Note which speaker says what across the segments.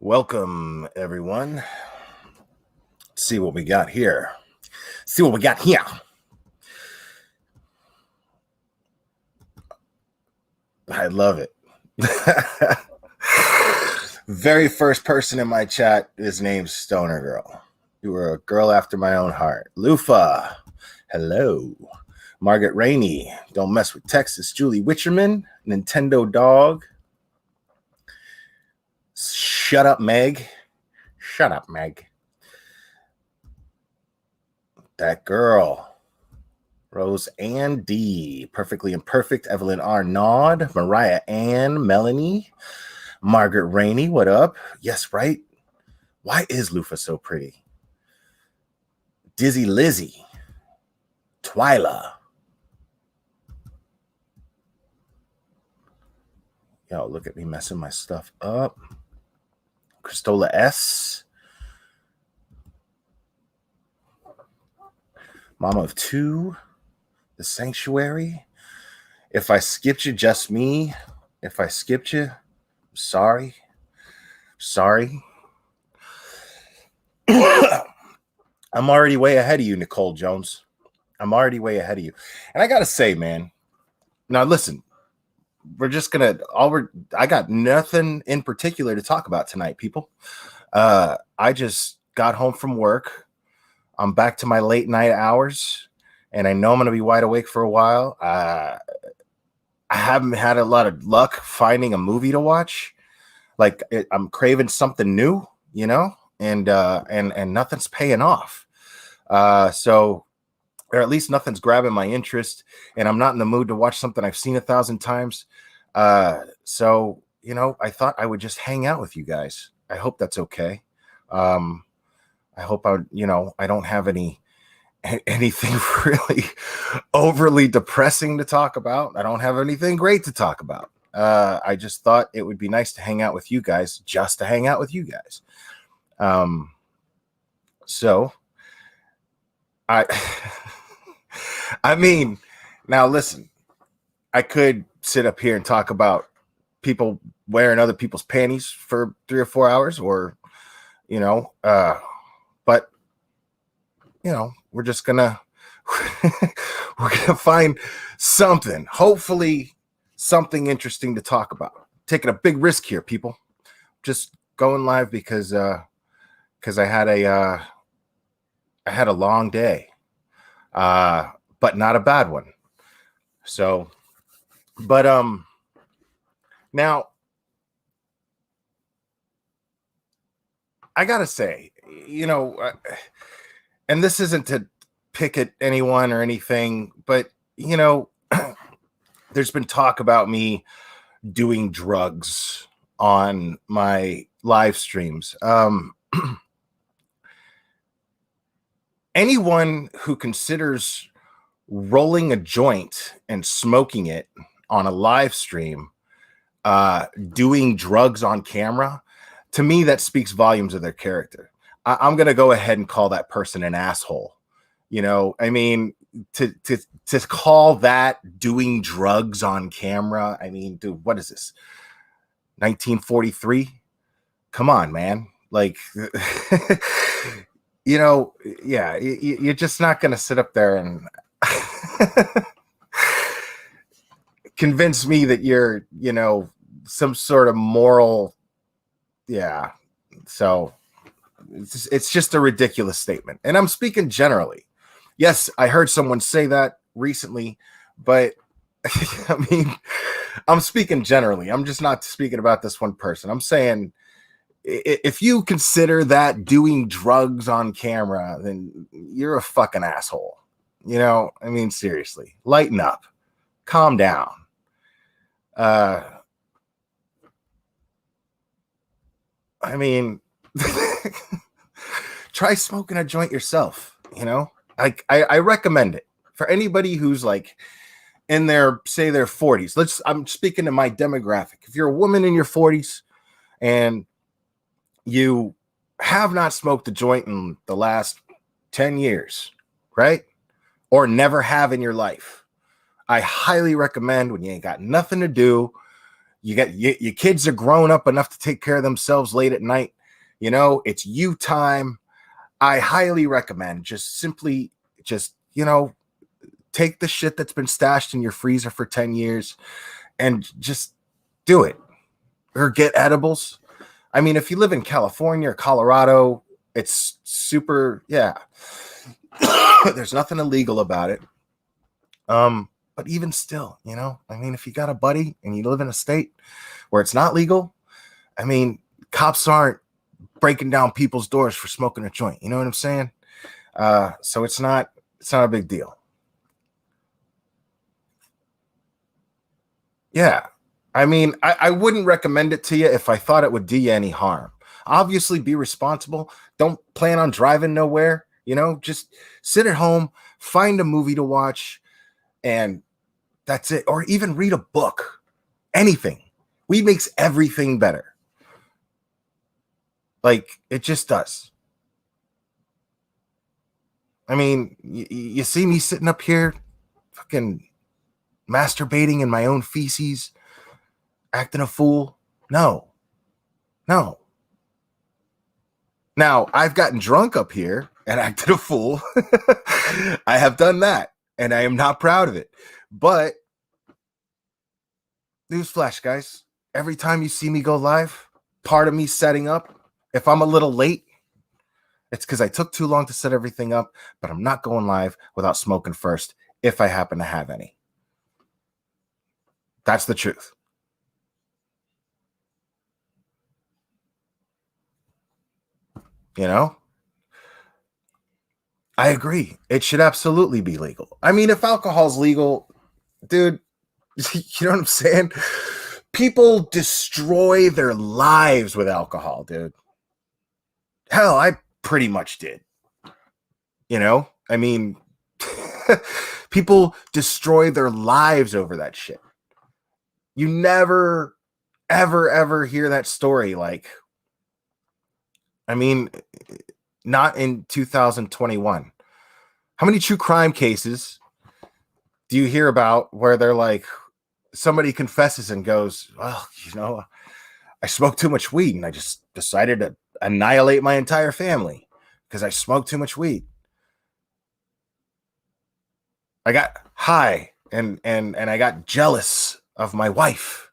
Speaker 1: Welcome, everyone. Let's see what we got here. See what we got here. I love it. Very first person in my chat is named Stoner Girl. You were a girl after my own heart. Lufa, hello. Margaret Rainey, don't mess with Texas. Julie Witcherman, Nintendo Dog. Shut up, Meg. Shut up, Meg. That girl. Rose Ann D. Perfectly Imperfect. Evelyn R. Nod. Mariah Ann. Melanie. Margaret Rainey. What up? Yes, right? Why is Lufa so pretty? Dizzy Lizzie. Twyla. Yo, look at me messing my stuff up. Christola S. Mama of Two. The Sanctuary. If I skipped you, just me. If I skipped you, sorry. Sorry. I'm already way ahead of you, Nicole Jones. I'm already way ahead of you. And I got to say, man, now listen, we're just going to, I got nothing in particular to talk about tonight, people. I just got home from work. I'm back to my late night hours, and I know I'm going to be wide awake for a while. I haven't had a lot of luck finding a movie to watch. I'm craving something new, you know, and nothing's paying off. Or at least nothing's grabbing my interest, and I'm not in the mood to watch something I've seen 1,000 times. So, you know, I thought I would just hang out with you guys. I hope that's okay. I hope I don't have anything really overly depressing to talk about. I don't have anything great to talk about. I just thought it would be nice to hang out with you guys, just to hang out with you guys. So I mean, now listen, I could sit up here and talk about people wearing other people's panties for 3 or 4 hours, or, you know, but, you know, we're just gonna find something, hopefully something interesting to talk about. Taking a big risk here, people. Just going live because I had a long day, but not a bad one. So, but now I gotta say, you know, and this isn't to pick at anyone or anything, but, you know, there's been talk about me doing drugs on my live streams. Anyone who considers rolling a joint and smoking it on a live stream, doing drugs on camera, to me, that speaks volumes of their character. I'm going to go ahead and call that person an asshole. You know, I mean, to call that doing drugs on camera. I mean, dude, what is this? 1943? Come on, man. Like, you know, yeah, you're just not going to sit up there and convince me that you're, you know, some sort of moral. Yeah. So it's just a ridiculous statement. And I'm speaking generally. Yes, I heard someone say that recently, but I mean, I'm speaking generally. I'm just not speaking about this one person. I'm saying, if you consider that doing drugs on camera, then you're a fucking asshole. You know, I mean, seriously, lighten up, calm down. I mean, try smoking a joint yourself, you know? Like, I recommend it for anybody who's like in their 40s. I'm speaking to my demographic. If you're a woman in your 40s and you have not smoked a joint in the last 10 years, right? Or never have in your life, I highly recommend, when you ain't got nothing to do, your kids are grown up enough to take care of themselves late at night. It's you time. I highly recommend just take the shit that's been stashed in your freezer for 10 years and just do it, or get edibles. I mean, if you live in California or Colorado, it's super, yeah. There's nothing illegal about it. But even still, I mean, if you got a buddy and you live in a state where it's not legal, I mean, cops aren't breaking down people's doors for smoking a joint. You know what I'm saying? So it's not a big deal. Yeah. I mean, I wouldn't recommend it to you if I thought it would do you any harm. Obviously, be responsible. Don't plan on driving nowhere. Just sit at home, find a movie to watch, and that's it. Or even read a book. Anything. Weed makes everything better. Like, it just does. I mean, you see me sitting up here fucking masturbating in my own feces, acting a fool? No. Now, I've gotten drunk up here and acted a fool. I have done that, and I am not proud of it. But, newsflash, guys, every time you see me go live, part of me setting up, if I'm a little late, it's because I took too long to set everything up, but I'm not going live without smoking first, if I happen to have any. That's the truth. I agree. It should absolutely be legal. I mean, if alcohol's legal, dude, you know what I'm saying? People destroy their lives with alcohol, dude. Hell, I pretty much did. I mean, people destroy their lives over that shit. You never, ever hear that story. Like, I mean, not in 2021. How many true crime cases do you hear about where they're like, somebody confesses and goes, well, I smoked too much weed and I just decided to annihilate my entire family because I smoked too much weed. I got high and I got jealous of my wife.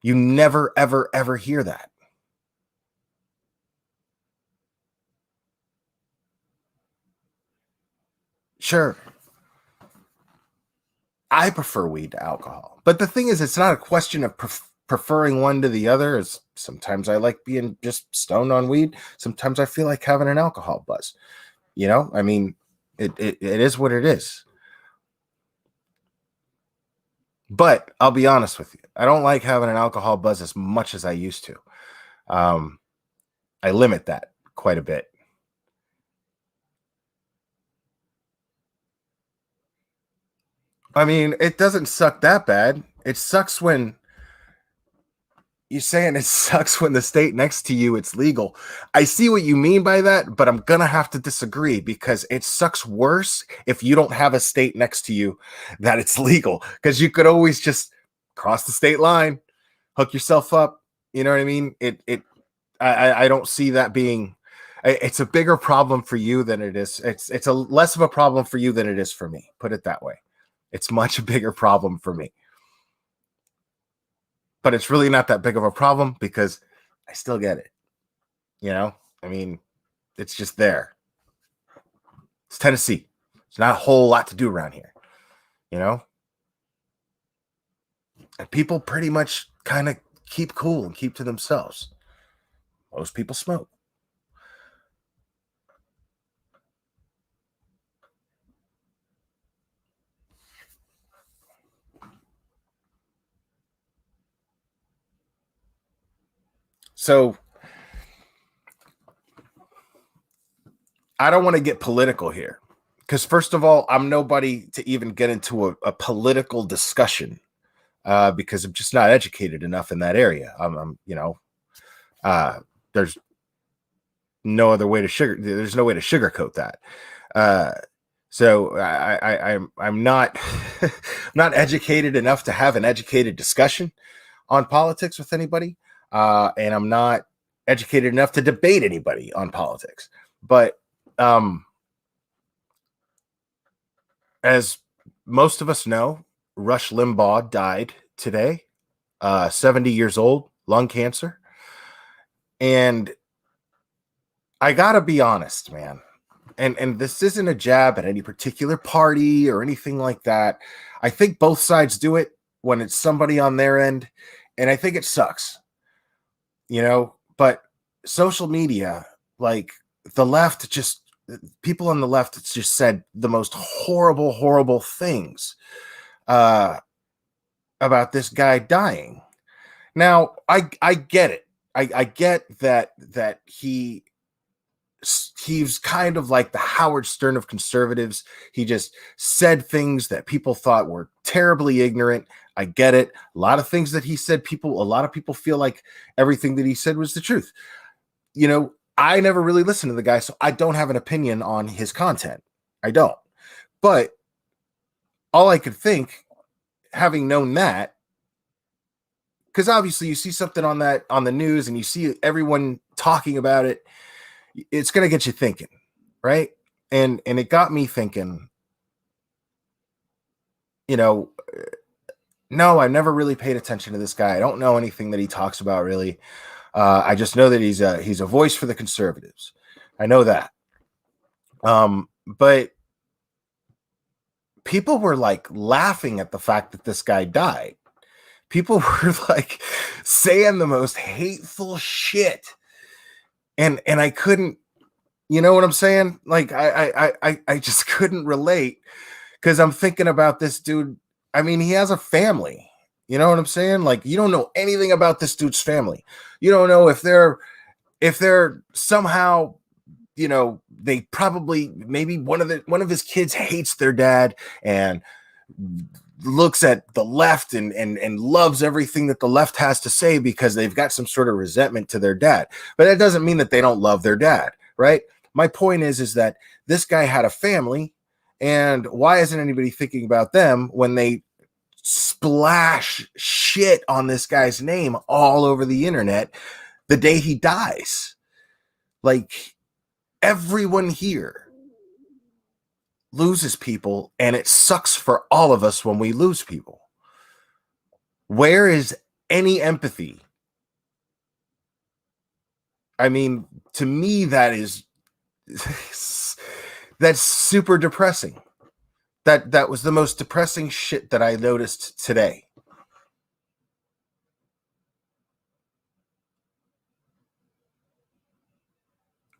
Speaker 1: You never, ever hear that. Sure. I prefer weed to alcohol. But the thing is, it's not a question of preferring one to the other. Is sometimes I like being just stoned on weed. Sometimes I feel like having an alcohol buzz. I mean, it is what it is. But I'll be honest with you. I don't like having an alcohol buzz as much as I used to. I limit that quite a bit. I mean, it doesn't suck that bad. It sucks when you're saying it sucks when the state next to you, it's legal. I see what you mean by that, but I'm going to have to disagree because it sucks worse if you don't have a state next to you that it's legal, because you could always just cross the state line, hook yourself up. You know what I mean? I don't see that being, it's a bigger problem for you than it is. It's a less of a problem for you than it is for me. Put it that way. It's much a bigger problem for me. But it's really not that big of a problem because I still get it. I mean, it's just there. It's Tennessee. There's not a whole lot to do around here, And people pretty much kind of keep cool and keep to themselves. Most people smoke. So I don't want to get political here because, first of all, I'm nobody to even get into a political discussion because I'm just not educated enough in that area. There's no other way to there's no way to sugarcoat that. So I'm not not educated enough to have an educated discussion on politics with anybody, and I'm not educated enough to debate anybody on politics. But as most of us know, Rush Limbaugh died today, 70 years old, lung cancer. And I gotta be honest, man. And this isn't a jab at any particular party or anything like that. I think both sides do it when it's somebody on their end, and I think it sucks, but social media, like the left, just people on the left just said the most horrible things about this guy dying. Now, I get it. I get that he's kind of like the Howard Stern of conservatives. He just said things that people thought were terribly ignorant. I get it. A lot of things that he said, a lot of people feel like everything that he said was the truth. I never really listened to the guy, so I don't have an opinion on his content. I don't. But all I could think, having known that, because obviously you see something on the news and you see everyone talking about it, it's going to get you thinking, right? And it got me thinking, no, I never really paid attention to this guy. I don't know anything that he talks about, really. I just know that he's a voice for the conservatives. I know that. But people were like laughing at the fact that this guy died. People were like saying the most hateful shit. And I couldn't, you know what I'm saying? Like I just couldn't relate, because I'm thinking about this dude. I mean, he has a family. You know what I'm saying? Like, you don't know anything about this dude's family. You don't know if they're somehow, they probably, maybe one of his kids hates their dad and looks at the left and loves everything that the left has to say because they've got some sort of resentment to their dad. But that doesn't mean that they don't love their dad, right? My point is that this guy had a family, and why isn't anybody thinking about them when they splash shit on this guy's name all over the internet the day he dies? Like, everyone here loses people, and it sucks for all of us when we lose people. Where is any empathy? I mean, to me, that's super depressing. That was the most depressing shit that I noticed today.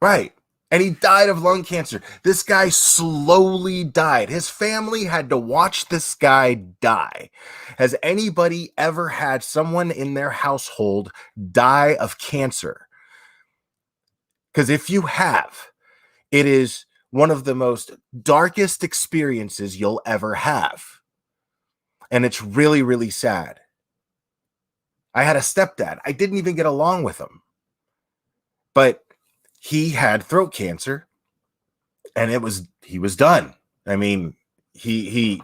Speaker 1: Right. And he died of lung cancer. This guy slowly died. His family had to watch this guy die. Has anybody ever had someone in their household die of cancer? Because if you have, it is one of the most darkest experiences you'll ever have. And it's really, really sad. I had a stepdad. I didn't even get along with him. But he had throat cancer, and he was done. I mean, they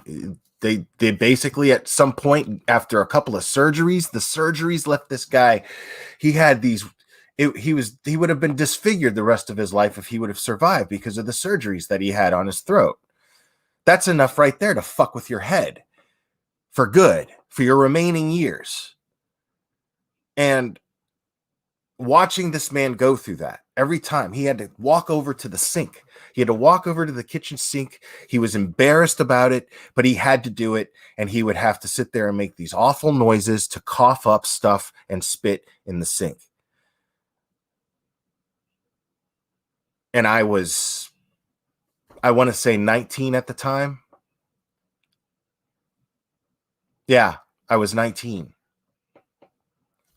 Speaker 1: basically, at some point after a couple of surgeries, the surgeries left this guy. He had these. He would have been disfigured the rest of his life if he would have survived, because of the surgeries that he had on his throat. That's enough right there to fuck with your head for good, for your remaining years. And watching this man go through that, every time he had to walk over to the sink, he had to walk over to the kitchen sink. He was embarrassed about it, but he had to do it. And he would have to sit there and make these awful noises to cough up stuff and spit in the sink. And I want to say 19 at the time. Yeah, I was 19.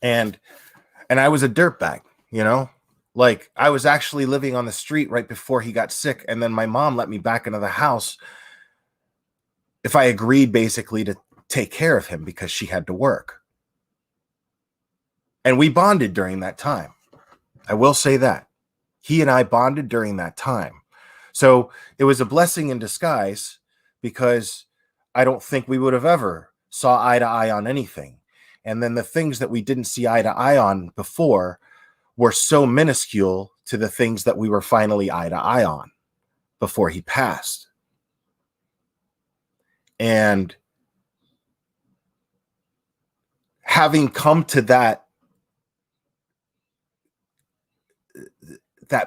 Speaker 1: And I was a dirtbag, like I was actually living on the street right before he got sick. And then my mom let me back into the house if I agreed basically to take care of him, because she had to work. And we bonded during that time. I will say that. He and I bonded during that time. So it was a blessing in disguise, because I don't think we would have ever saw eye to eye on anything. And then the things that we didn't see eye to eye on before were so minuscule to the things that we were finally eye to eye on before he passed. And having come to that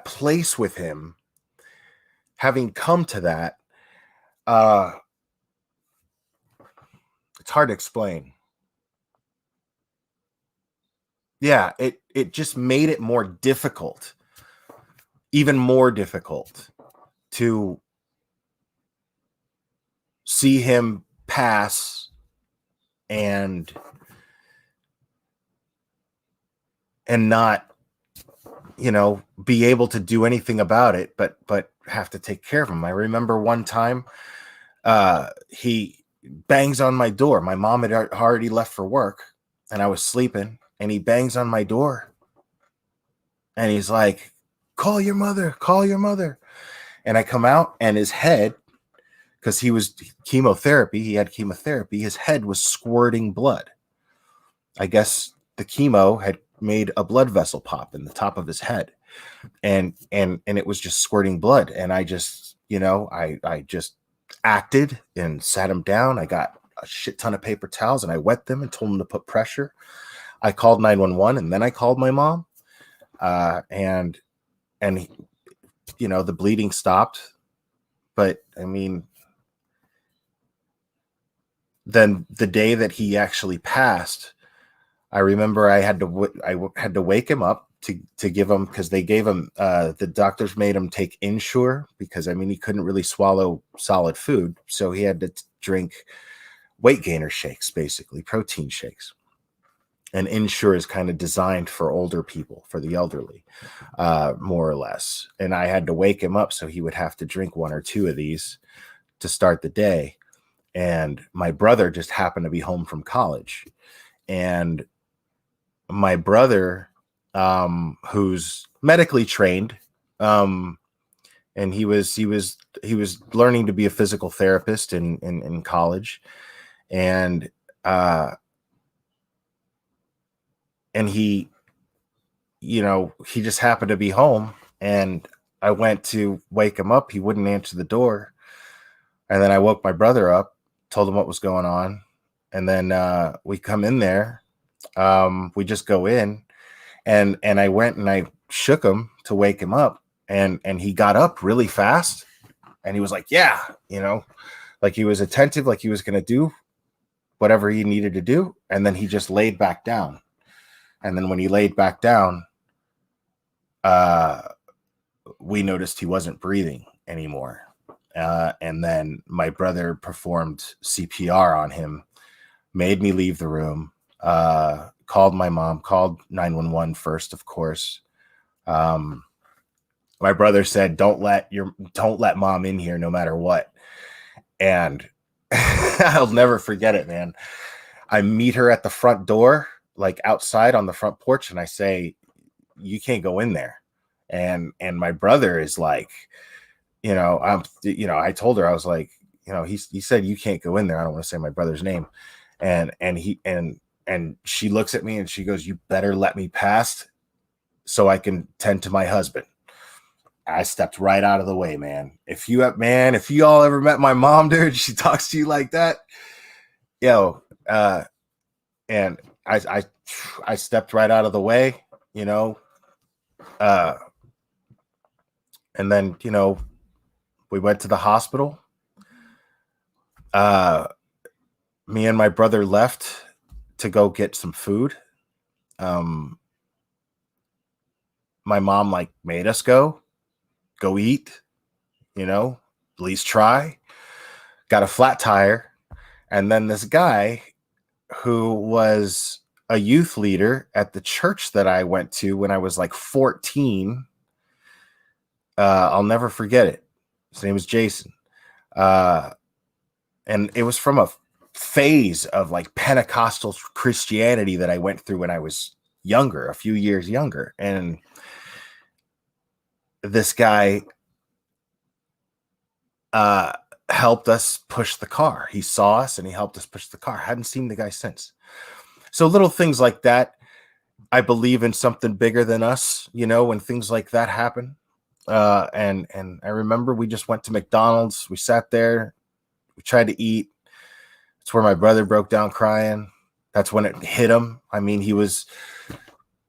Speaker 1: place with him, having come to that, it's hard to explain. Yeah, it just made it more difficult, even more difficult, to see him pass and not, be able to do anything about it, but have to take care of him. I remember one time he bangs on my door. My mom had already left for work and I was sleeping, and he bangs on my door and he's like, call your mother. And I come out, and his head, because he was chemotherapy, his head was squirting blood. I guess the chemo had made a blood vessel pop in the top of his head, and it was just squirting blood. And I just, I just acted and sat him down. I got a shit ton of paper towels and I wet them and told him to put pressure. I called 911, and then I called my mom, and the bleeding stopped. But I mean, then the day that he actually passed, I remember I had to wake him up to give him, because they gave him, the doctors made him take Ensure, because he couldn't really swallow solid food, so he had to drink weight gainer shakes, basically protein shakes. And Ensure is kind of designed for older people, for the elderly, more or less. And I had to wake him up, so he would have to drink one or two of these to start the day. And my brother just happened to be home from college. And my brother, who's medically trained, and he was learning to be a physical therapist in college. And he, he just happened to be home, and I went to wake him up. He wouldn't answer the door. And then I woke my brother up, told him what was going on. And then we come in there. We just go in, and I went and I shook him to wake him up. And he got up really fast, and he was like, yeah, like he was attentive, like he was going to do whatever he needed to do. And then he just laid back down. And then when he laid back down, we noticed he wasn't breathing anymore. And then my brother performed CPR on him, made me leave the room, called my mom, called 911 first, of course. My brother said, don't let mom in here no matter what. And I'll never forget it, man. I meet her at the front door, like outside on the front porch, and I say, you can't go in there. And my brother is like, I told her, I was like, he said, you can't go in there. I don't want to say my brother's name. And she looks at me and she goes, you better let me pass so I can tend to my husband. I stepped right out of the way, man. If you all ever met my mom, dude, she talks to you like that. And I stepped right out of the way, and then, we went to the hospital. Me and my brother left to go get some food. My mom made us go eat, at least try. Got a flat tire. And then this guy who was a youth leader at the church that I went to when I was 14, I'll never forget it. His name was Jason. And it was from a phase of Pentecostal Christianity that I went through when I was younger, a few years younger. And this guy helped us push the car. He saw us and he helped us push the car. I hadn't seen the guy since. So little things like that, I believe in something bigger than us, when things like that happen. And I remember we just went to McDonald's. We sat there, we tried to eat. It's where my brother broke down crying. That's when it hit him. I mean, he was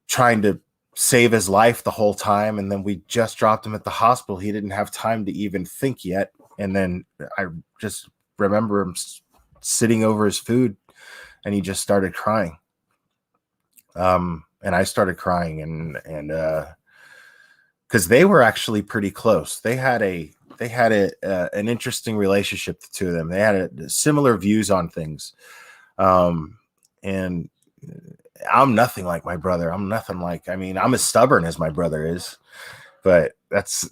Speaker 1: trying to save his life the whole time, and then we just dropped him at the hospital. He didn't have time to even think yet. And then I just remember him sitting over his food, and he just started crying. And I started crying, and because they were actually pretty close. They had an interesting relationship, the two of them. They had similar views on things. And I'm nothing like my brother. I'm as stubborn as my brother is, but that's,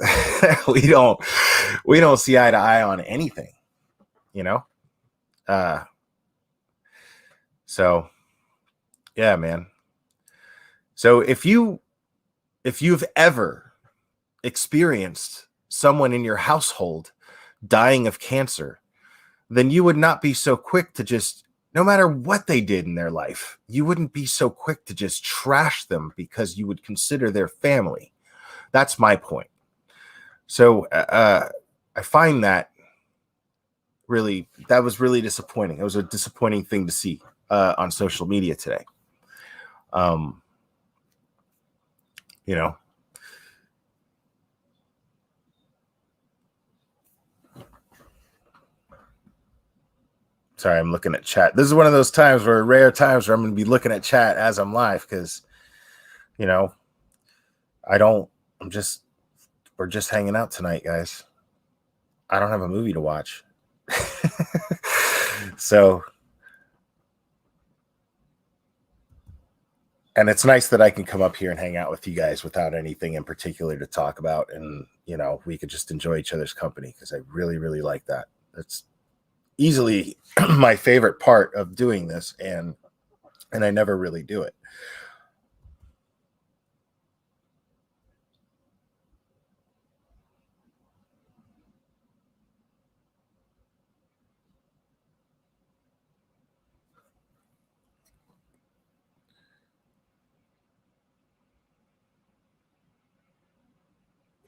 Speaker 1: we don't see eye to eye on anything, so yeah, man. So if you've ever experienced someone in your household dying of cancer, then you would not be so quick to just, no matter what they did in their life, you wouldn't be so quick to just trash them because you would consider their family. That's my point. So I find that was really disappointing. It was a disappointing thing to see on social media today. Sorry, I'm looking at chat. This is one of those times rare times where I'm going to be looking at chat as I'm live because, we're just hanging out tonight, guys. I don't have a movie to watch. So, and it's nice that I can come up here and hang out with you guys without anything in particular to talk about. And, we could just enjoy each other's company because I really, really like that. That's easily my favorite part of doing this, and I never really do it.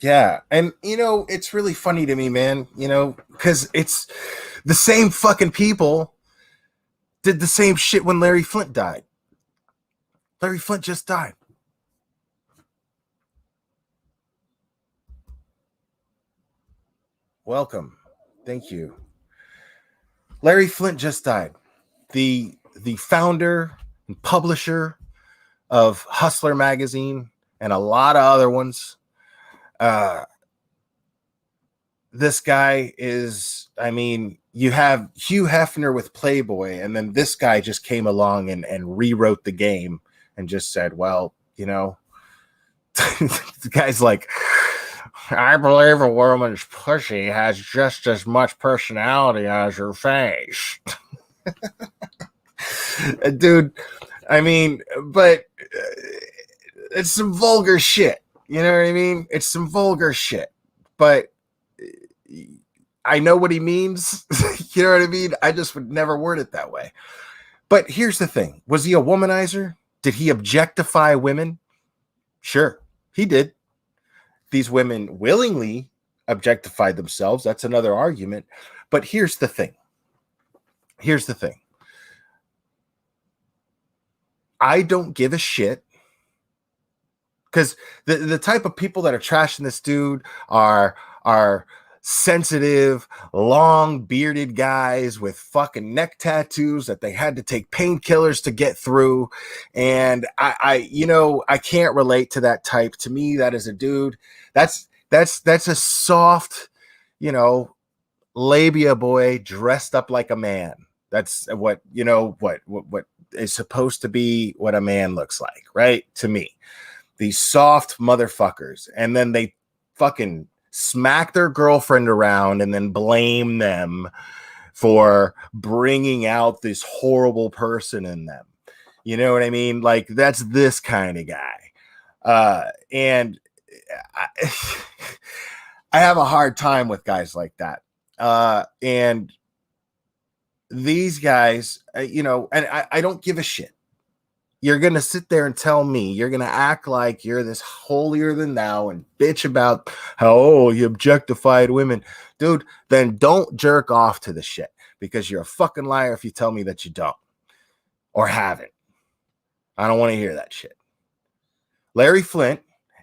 Speaker 1: Yeah, and it's really funny to me, man, because it's the same fucking people did the same shit when Larry Flynt died. Larry Flynt just died. Welcome. Thank you. Larry Flynt just died. The founder and publisher of Hustler magazine and a lot of other ones. This guy is, you have Hugh Hefner with Playboy, and then this guy just came along and rewrote the game and just said, well, the guy's like, I believe a woman's pussy has just as much personality as her face. Dude, but it's some vulgar shit. You know what I mean? It's some vulgar shit. But I know what he means. You know what I mean? I just would never word it that way. But here's the thing. Was he a womanizer? Did he objectify women? Sure, he did. These women willingly objectified themselves. That's another argument. But here's the thing. I don't give a shit, because the type of people that are trashing this dude are sensitive, long bearded guys with fucking neck tattoos that they had to take painkillers to get through. And I can't relate to that type. To me, that is a dude. That's a soft, labia boy dressed up like a man. That's what is supposed to be what a man looks like, right? To me, these soft motherfuckers. And then they fucking smack their girlfriend around and then blame them for bringing out this horrible person in them. You know what I mean? Like, that's this kind of guy. And I have a hard time with guys like that. And these guys, and I don't give a shit. you're going to sit there and tell me, you're going to act like you're this holier than thou and bitch about how, oh, you objectified women. Dude, then don't jerk off to the shit, because you're a fucking liar if you tell me that you don't or haven't. I don't want to hear that shit. Larry Flynt,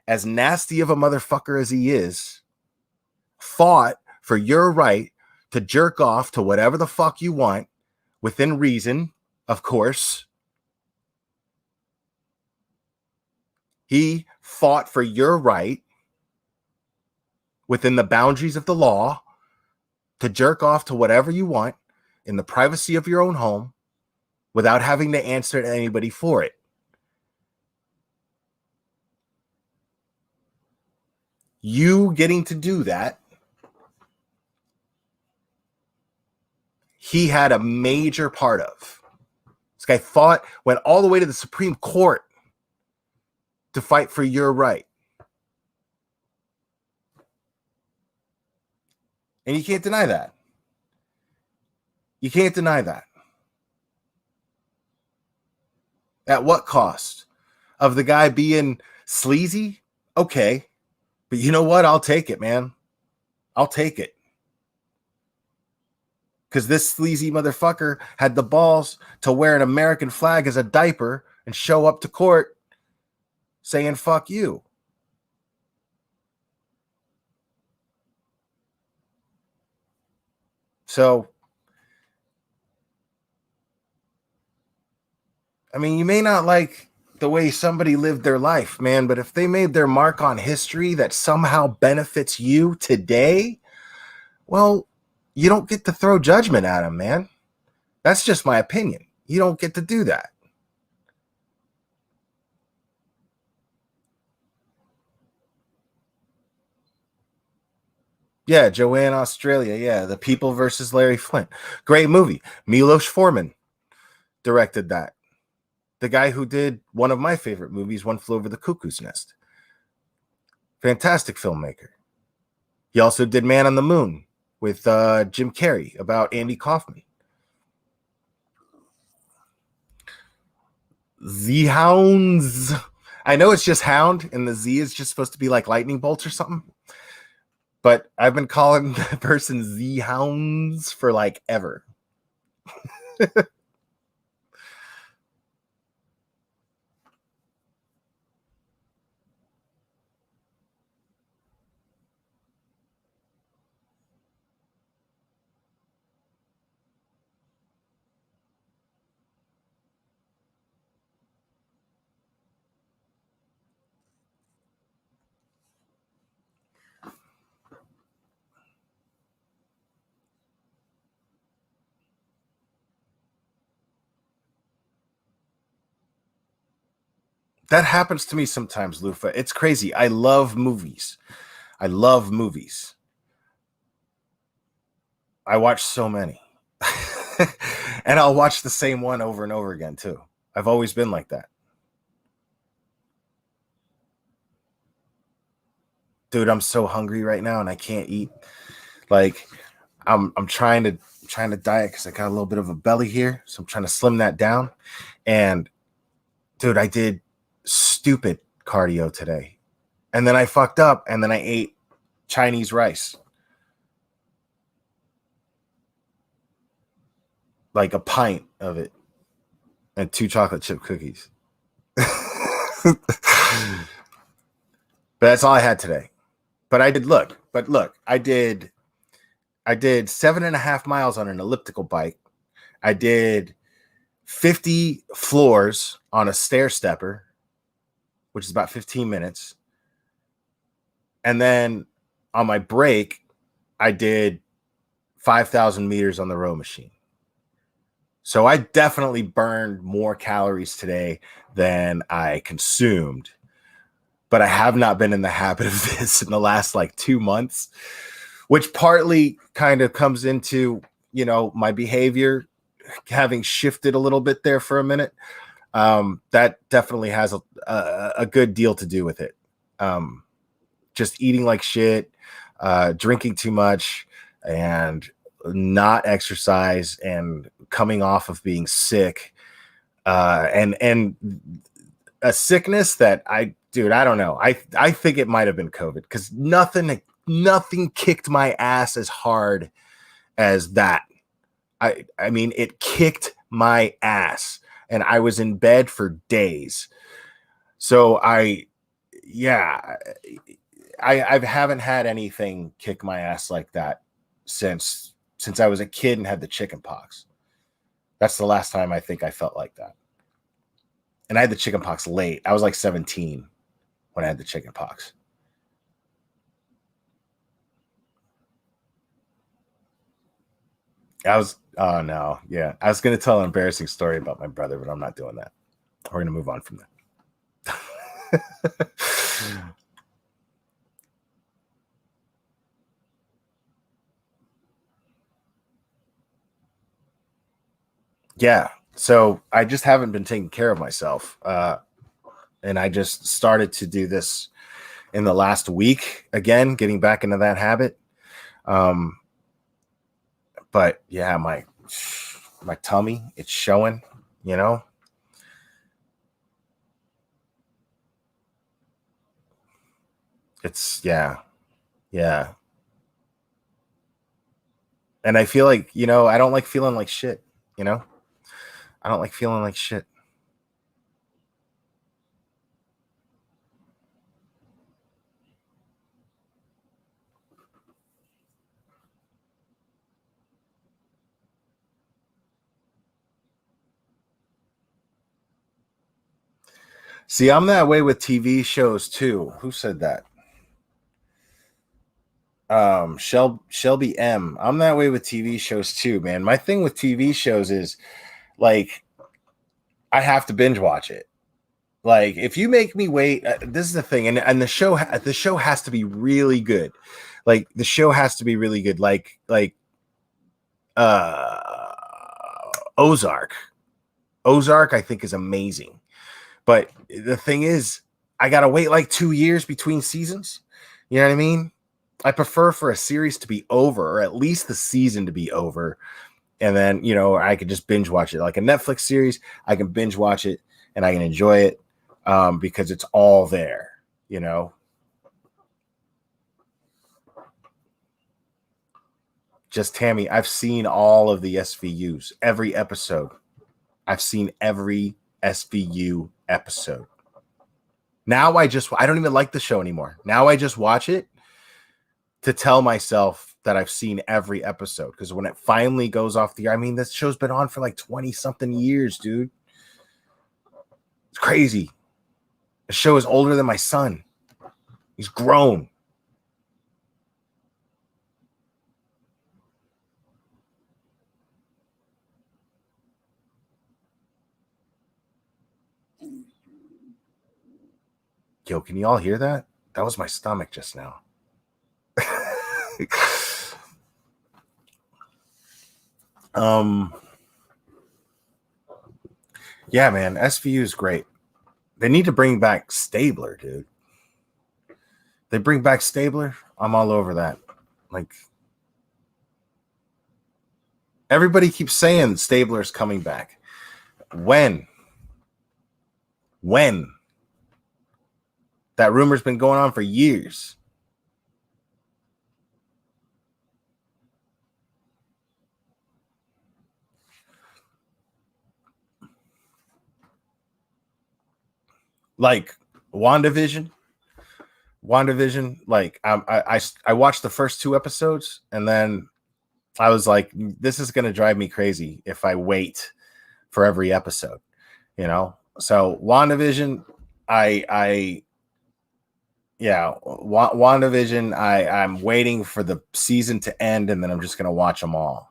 Speaker 1: as nasty of a motherfucker as he is, fought for your right to jerk off to whatever the fuck you want, within reason, of course. He fought for your right, within the boundaries of the law, to jerk off to whatever you want in the privacy of your own home without having to answer to anybody for it. You getting to do that, he had a major part of. This guy went all the way to the Supreme Court to fight for your right. And you can't deny that. You can't deny that. At what cost? Of the guy being sleazy? Okay. But you know what? I'll take it, man. I'll take it. Because this sleazy motherfucker had the balls to wear an American flag as a diaper and show up to court saying, fuck you. So, I mean, you may not like the way somebody lived their life, man, but if they made their mark on history that somehow benefits you today, well, you don't get to throw judgment at them, man. That's just my opinion. You don't get to do that. Yeah, Joanne, Australia. Yeah, The People versus Larry Flynt. Great movie. Milos Forman directed that. The guy who did one of my favorite movies, One Flew Over the Cuckoo's Nest. Fantastic filmmaker. He also did Man on the Moon with Jim Carrey about Andy Kaufman. The Hounds. I know it's just Hound, and the Z is just supposed to be like lightning bolts or something. But I've been calling the person Z Hounds for like ever. That happens to me sometimes, Lufa. It's crazy. I love movies. I love movies. I watch so many. And I'll watch the same one over and over again, too. I've always been like that. Dude, I'm so hungry right now and I can't eat. Like, I'm trying to diet because I got a little bit of a belly here. So I'm trying to slim that down. And dude, I did stupid cardio today. And then I fucked up and then I ate Chinese rice. Like a pint of it. And 2 chocolate chip cookies. But that's all I had today. But I did I did 7.5 miles on an elliptical bike. I did 50 floors on a stair stepper, which is about 15 minutes. And then on my break, I did 5,000 meters on the row machine. So I definitely burned more calories today than I consumed. But I have not been in the habit of this in the last like 2 months, which partly kind of comes into, you know, my behavior having shifted a little bit there for a minute. That definitely has a good deal to do with it. Just eating like shit, drinking too much, and not exercise, and coming off of being sick. And a sickness that I don't know. I think it might have been COVID, because nothing kicked my ass as hard as that. I mean, it kicked my ass, and I was in bed for days. So yeah, I haven't had anything kick my ass like that since I was a kid and had the chicken pox. That's the last time I think I felt like that. And I had the chicken pox late. I was like 17 when I had the chicken pox. Oh no, yeah. I was going to tell an embarrassing story about my brother, but I'm not doing that. We're going to move on from that. Yeah. So I just haven't been taking care of myself. And I just started to do this in the last week again, getting back into that habit. But yeah, my tummy, it's showing, you know. It's yeah. And I feel like, I don't like feeling like shit, you know? I don't like feeling like shit. See, I'm that way with TV shows too. Who said that? Shelby M. I'm that way with TV shows too, man. My thing with TV shows is, like, I have to binge watch it. Like, if you make me wait, this is the thing, and the show has to be really good. Like, the show has to be really good. Like uh Ozark. Ozark, I think, is amazing. But the thing is, I gotta wait like 2 years between seasons. You know what I mean? I prefer for a series to be over, or at least the season to be over, and then I could just binge watch it like a Netflix series. I can binge watch it and I can enjoy it, because it's all there. You know, just Tammy, I've seen all of the SVUs, every episode. I've seen every SVU episode. Now I don't even like the show anymore. Now I just watch it to tell myself that I've seen every episode, because when it finally goes off the air, I mean, this show's been on for like 20 something years, dude. It's crazy. The show is older than my son. He's grown. Yo, can you all hear that? That was my stomach just now. um yeah, man, SVU is great. They need to bring back Stabler, dude. They bring back Stabler, I'm all over that. Like, everybody keeps saying Stabler's coming back. When that rumor's been going on for years. Like, WandaVision. Like, I watched the first 2 episodes, and then I was like, this is going to drive me crazy if I wait for every episode, you know? So WandaVision, I yeah, WandaVision, I'm waiting for the season to end, and then I'm just going to watch them all.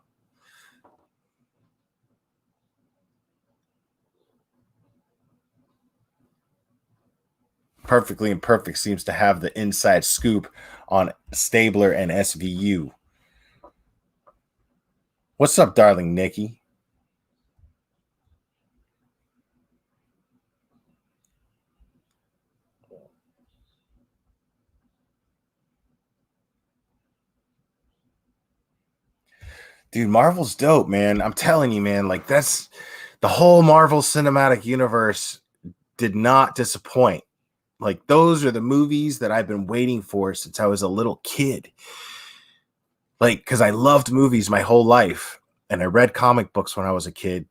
Speaker 1: Perfectly Imperfect seems to have the inside scoop on Stabler and SVU. What's up, darling Nikki? Dude, Marvel's dope, man. I'm telling you, man. Like, The whole Marvel Cinematic Universe did not disappoint. Like, those are the movies that I've been waiting for since I was a little kid. Like, because I loved movies my whole life, and I read comic books when I was a kid,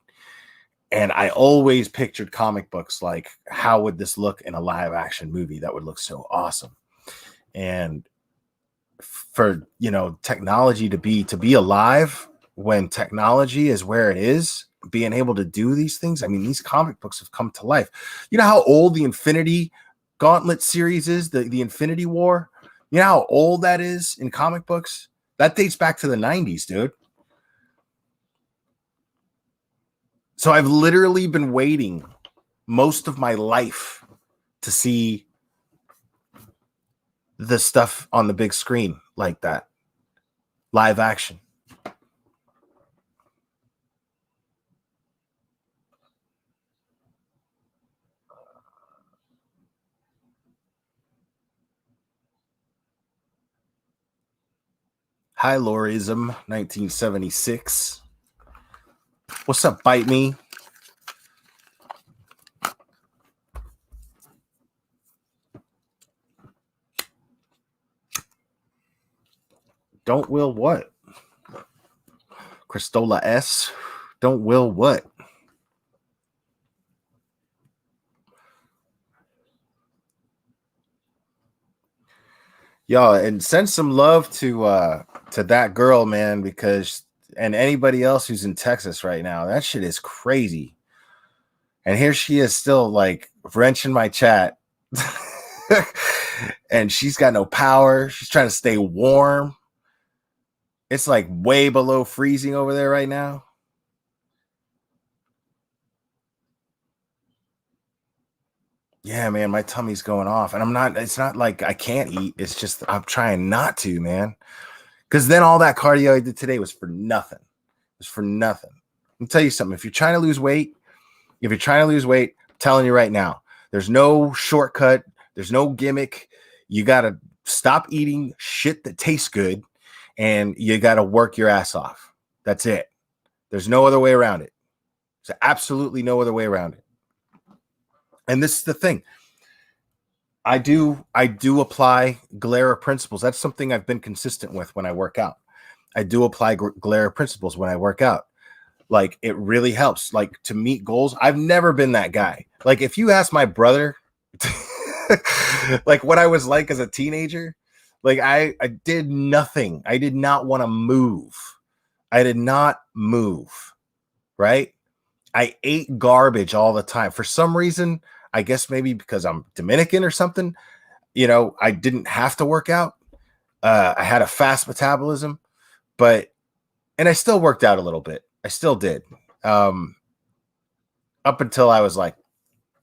Speaker 1: and I always pictured comic books like, how would this look in a live action movie? That would look so awesome. And for, technology to be alive when technology is where it is, being able to do these things. I mean, these comic books have come to life. You know how old the Infinity Gauntlet series is, the Infinity War? You know how old that is in comic books? That dates back to the 90s, dude. So I've literally been waiting most of my life to see the stuff on the big screen like that. Live action. Hi, Lorism, 1976. What's up, Bite Me? Don't will what? Christola S. Don't will what? Y'all, and send some love to that girl, man, because, and anybody else who's in Texas right now, that shit is crazy. And here she is still like wrenching my chat. And she's got no power. She's trying to stay warm. It's like way below freezing over there right now. Yeah, man, my tummy's going off. And it's not like I can't eat. It's just I'm trying not to, man. Because then all that cardio I did today was for nothing. It was for nothing. Let me tell you something. If you're trying to lose weight, I'm telling you right now, there's no shortcut. There's no gimmick. You got to stop eating shit that tastes good, and you got to work your ass off. That's it. There's no other way around it. There's absolutely no other way around it. And this is the thing. I do apply Galera principles. That's something I've been consistent with when I work out. I do apply Galera principles when I work out. Like, it really helps, like, to meet goals. I've never been that guy. Like, if you ask my brother, like, what I was like as a teenager, like, I did nothing. I did not want to move. I did not move, right? I ate garbage all the time. For some reason, I guess maybe because I'm Dominican or something, I didn't have to work out. I had a fast metabolism, and I still worked out a little bit. I still did. Up until I was like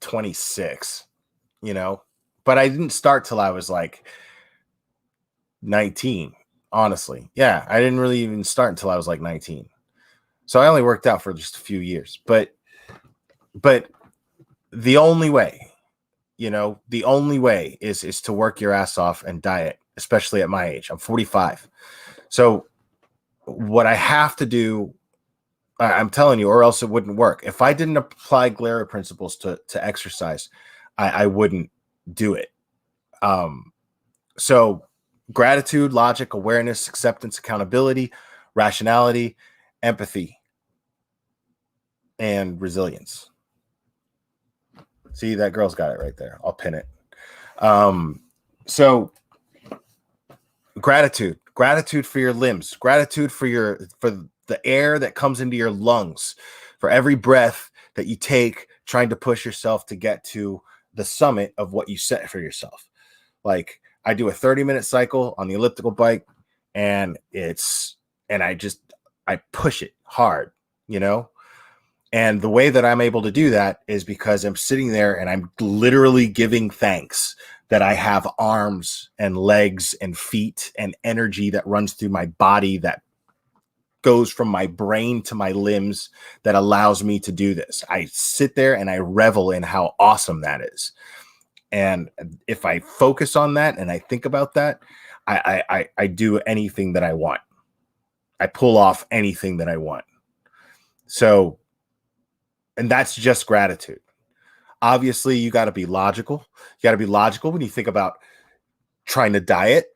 Speaker 1: 26, but I didn't start till I was like 19, honestly. Yeah, I didn't really even start until I was like 19. So I only worked out for just a few years, but the only way, is to work your ass off and diet, especially at my age. I'm 45. So what I have to do, I'm telling you, or else it wouldn't work. If I didn't apply Galera principles to exercise, I wouldn't do it. So gratitude, logic, awareness, acceptance, accountability, rationality, empathy, and resilience. See, that girl's got it right there. I'll pin it. So gratitude for your limbs, gratitude for the air that comes into your lungs, for every breath that you take, trying to push yourself to get to the summit of what you set for yourself. Like, I do a 30-minute cycle on the elliptical bike, and I push it hard, And the way that I'm able to do that is because I'm sitting there and I'm literally giving thanks that I have arms and legs and feet and energy that runs through my body, that goes from my brain to my limbs, that allows me to do this. I sit there and I revel in how awesome that is. And if I focus on that and I think about that, I do anything that I want. I pull off anything that I want. So And that's just gratitude. Obviously, you got to be logical. You got to be logical when you think about trying to diet.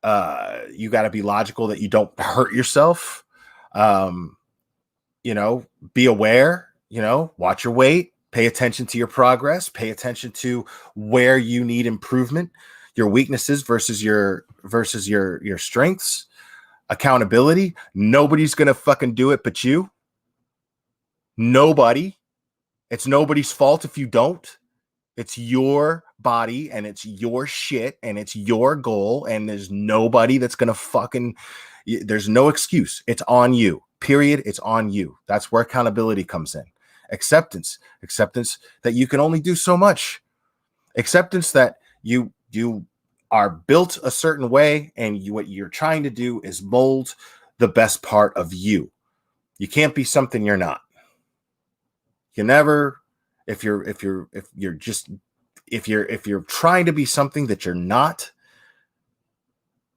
Speaker 1: You got to be logical that you don't hurt yourself. Be aware, watch your weight, pay attention to your progress, pay attention to where you need improvement, your weaknesses versus your strengths, accountability. Nobody's going to fucking do it but you. Nobody. It's nobody's fault if you don't. It's your body and it's your shit and it's your goal, and there's nobody that's going to fucking, there's no excuse. It's on you. Period. It's on you. That's where accountability comes in. Acceptance that you can only do so much. Acceptance that you are built a certain way, and what you're trying to do is mold the best part of you. You can't be something you're not. You never, if you're trying to be something that you're not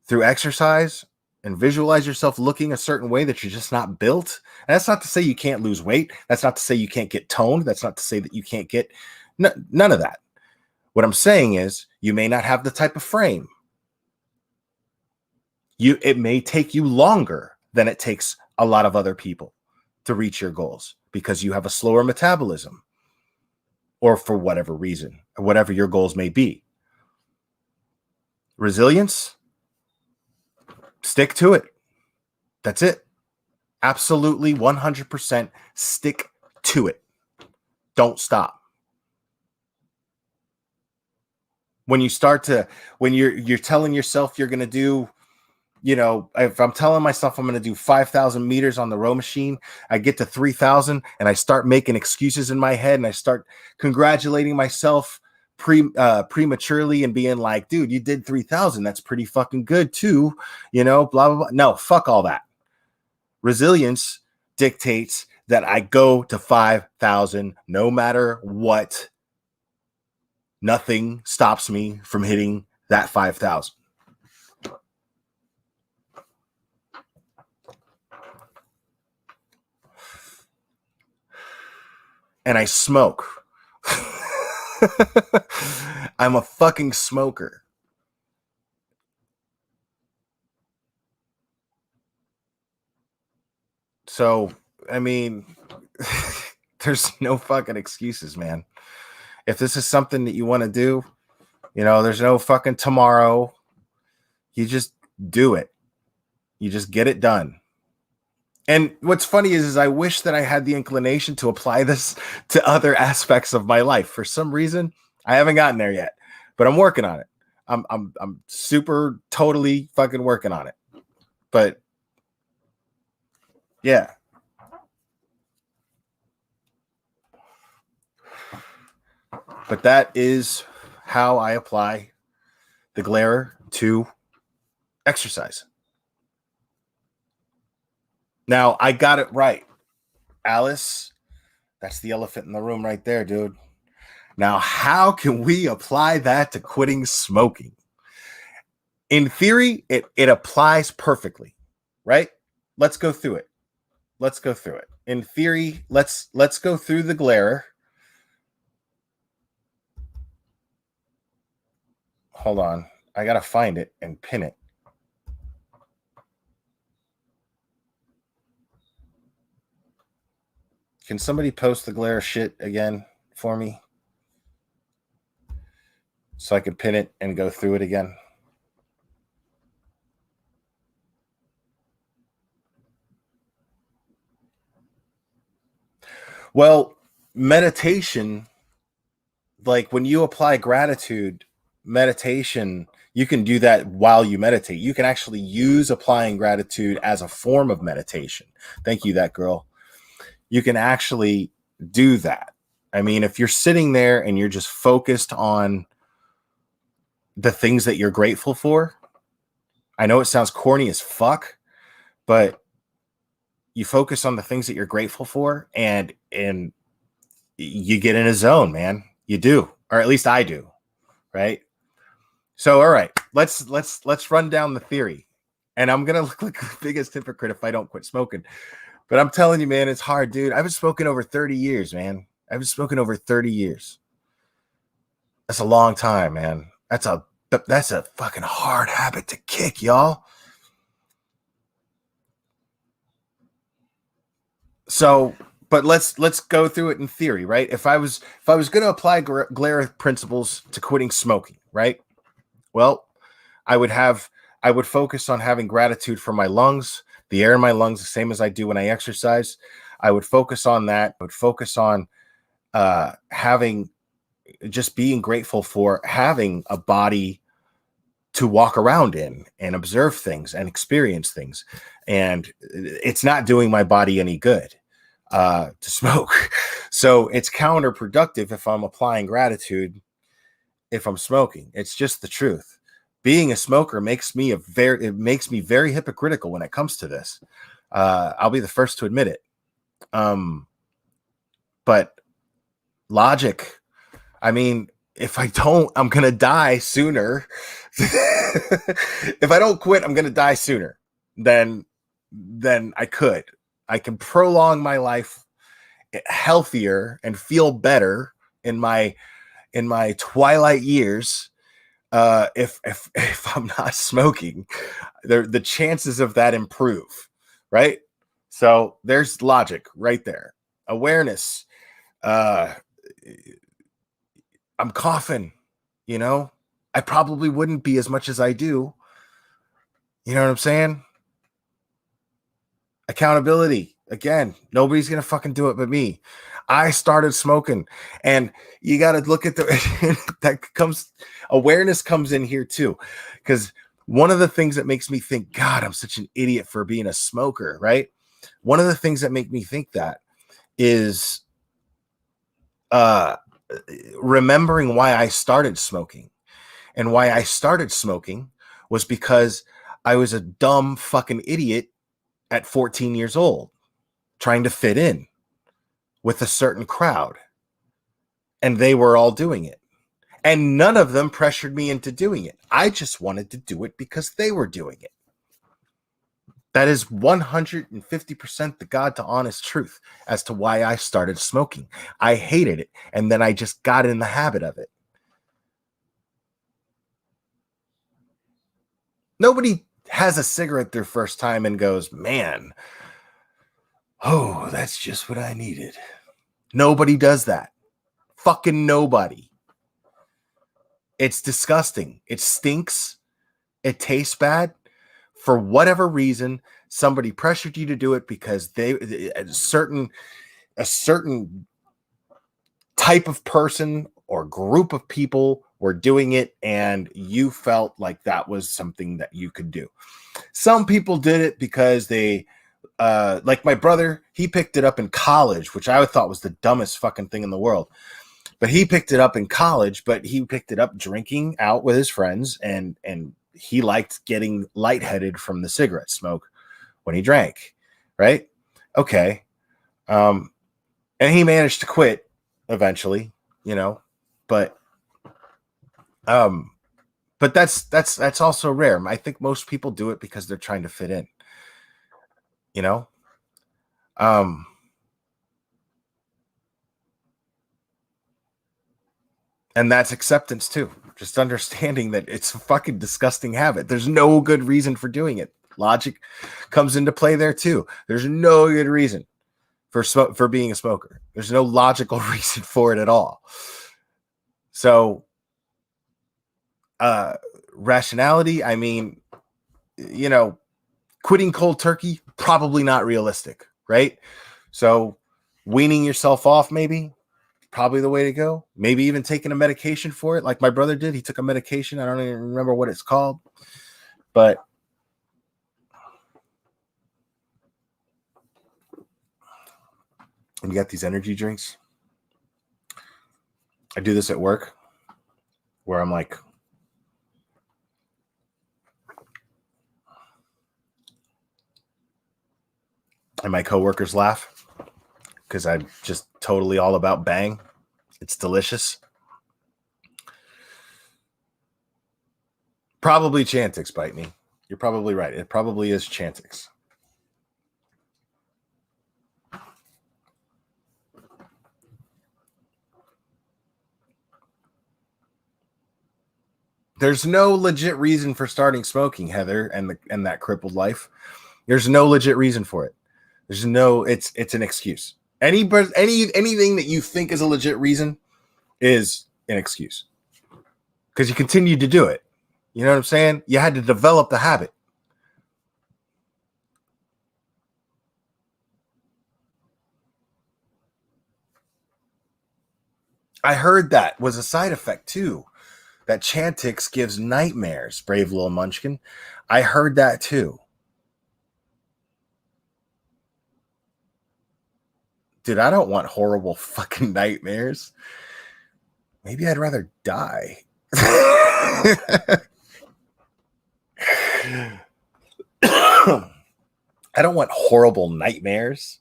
Speaker 1: through exercise and visualize yourself looking a certain way that you're just not built. And that's not to say you can't lose weight. That's not to say you can't get toned. That's not to say that you can't get none of that. What I'm saying is you may not have the type of frame. It may take you longer than it takes a lot of other people to reach your goals because you have a slower metabolism, or for whatever reason, or whatever your goals may be. Resilience, stick to it. That's it. Absolutely 100% stick to it. Don't stop. When you're telling yourself you're going to do, if I'm telling myself I'm going to do 5,000 meters on the row machine, I get to 3,000 and I start making excuses in my head, and I start congratulating myself prematurely and being like, dude, you did 3,000. That's pretty fucking good too. Blah, blah, blah. No, fuck all that. Resilience dictates that I go to 5,000 no matter what. Nothing stops me from hitting that 5,000. And I smoke. I'm a fucking smoker. So, I mean, there's no fucking excuses, man. If this is something that you want to do, there's no fucking tomorrow. You just do it. You just get it done. And what's funny is I wish that I had the inclination to apply this to other aspects of my life. For some reason, I haven't gotten there yet, but I'm working on it. I'm super totally fucking working on it. But yeah. But that is how I apply the glare to exercise. Now, I got it right. Alice, that's the elephant in the room right there, dude. Now, how can we apply that to quitting smoking? In theory, it applies perfectly, right? Let's go through it. In theory, let's go through the glare. Hold on. I got to find it and pin it. Can somebody post the glare shit again for me? So I can pin it and go through it again. Well, meditation, like when you apply gratitude, meditation, you can do that while you meditate. You can actually use applying gratitude as a form of meditation. Thank you, that girl. You can actually do that. I mean, if you're sitting there and you're just focused on the things that you're grateful for, I know it sounds corny as fuck, but you focus on the things that you're grateful for, and you get in a zone, man. You do, or at least I do, right? So, all right, let's run down the theory, and I'm gonna look like the biggest hypocrite if I don't quit smoking. But I'm telling you, man, it's hard, dude. I've been smoking over 30 years, man. I've been smoking over 30 years. That's a long time, man. That's a fucking hard habit to kick, y'all. So, but let's go through it in theory, right? If I was going to apply Glare principles to quitting smoking, right? Well, I would focus on having gratitude for my lungs, the air in my lungs, the same as I do when I exercise. I would focus on that. I would focus on having just being grateful for having a body to walk around in and observe things and experience things. And it's not doing my body any good to smoke. So it's counterproductive if I'm applying gratitude if I'm smoking. It's just the truth. Being a smoker makes me very hypocritical when it comes to this. I'll be the first to admit it. But logic, I mean, if I don't, I'm going to die sooner. If I don't quit, I'm going to die sooner than I could. I can prolong my life healthier and feel better in my twilight years if I'm not smoking. The chances of that improve, right? So there's logic right there. Awareness. I'm coughing, I probably wouldn't be as much as I do. You know what I'm saying? Accountability. Again, nobody's going to fucking do it but me. I started smoking, and you got to look at awareness comes in here too. Because one of the things that makes me think, God, I'm such an idiot for being a smoker, right? One of the things that make me think that is remembering why I started smoking. And why I started smoking was because I was a dumb fucking idiot at 14 years old, trying to fit in with a certain crowd. And they were all doing it. And none of them pressured me into doing it. I just wanted to do it because they were doing it. That is 150% the God to honest truth as to why I started smoking. I hated it. And then I just got in the habit of it. Nobody has a cigarette their first time and goes, man, oh, that's just what I needed. Nobody does that. Fucking nobody. It's disgusting. It stinks. It tastes bad. For whatever reason, somebody pressured you to do it because a certain type of person or group of people were doing it, and you felt like that was something that you could do. Some people did it because they like my brother, he picked it up in college, which I thought was the dumbest fucking thing in the world. But he picked it up in college, but he picked it up drinking out with his friends, and he liked getting lightheaded from the cigarette smoke when he drank, right? Okay. And he managed to quit eventually, but that's also rare. I think most people do it because they're trying to fit in, and that's acceptance too. Just understanding that it's a fucking disgusting habit. There's no good reason for doing it. Logic comes into play there too. There's no good reason for being a smoker. There's no logical reason for it at all. So, rationality, I mean, quitting cold turkey, probably not realistic, right? So, weaning yourself off, maybe, probably the way to go. Maybe even taking a medication for it, like my brother did. He took a medication. I don't even remember what it's called, but and you got these energy drinks. I do this at work where I'm like, and my coworkers laugh because I'm just totally all about Bang. It's delicious. Probably Chantix, bite me. You're probably right. It probably is Chantix. There's no legit reason for starting smoking, Heather, and that crippled life. There's no legit reason for it. There's no. It's an excuse. Anything that you think is a legit reason is an excuse because you continued to do it. You know what I'm saying? You had to develop the habit. I heard that was a side effect too. That Chantix gives nightmares, brave little munchkin. I heard that too. Dude, I don't want horrible fucking nightmares. Maybe I'd rather die. I don't want horrible nightmares.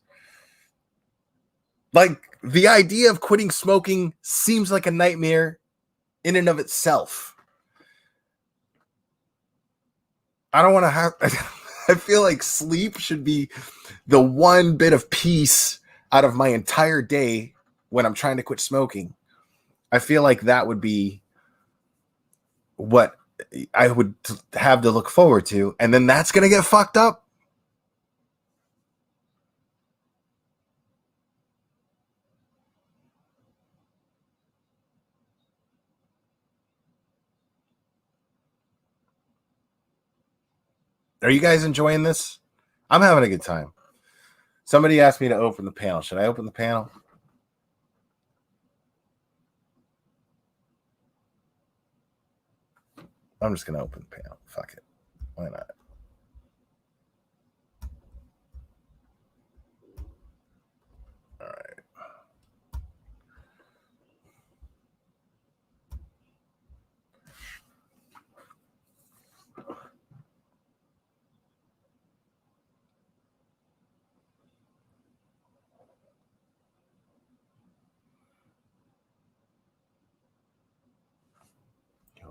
Speaker 1: Like, the idea of quitting smoking seems like a nightmare in and of itself. I don't want to have... I feel like sleep should be the one bit of peace out of my entire day when I'm trying to quit smoking. I feel like that would be what I would have to look forward to. And then that's going to get fucked up. Are you guys enjoying this? I'm having a good time. Somebody asked me to open the panel. Should I open the panel? I'm just going to open the panel. Fuck it. Why not? All right.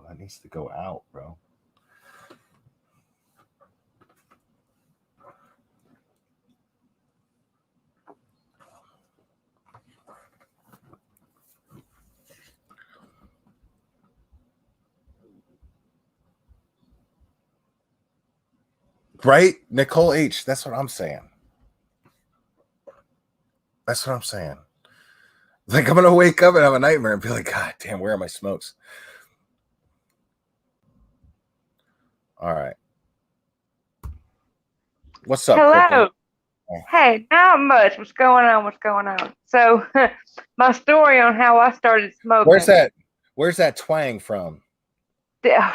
Speaker 1: That needs to go out, bro. Right? Nicole H. That's what I'm saying. That's what I'm saying. Like, I'm going to wake up and have a nightmare and be like, God damn, where are my smokes? All right. What's up?
Speaker 2: Hello. Hey, not much. What's going on? So, my story on how I started smoking.
Speaker 1: Where's that twang from?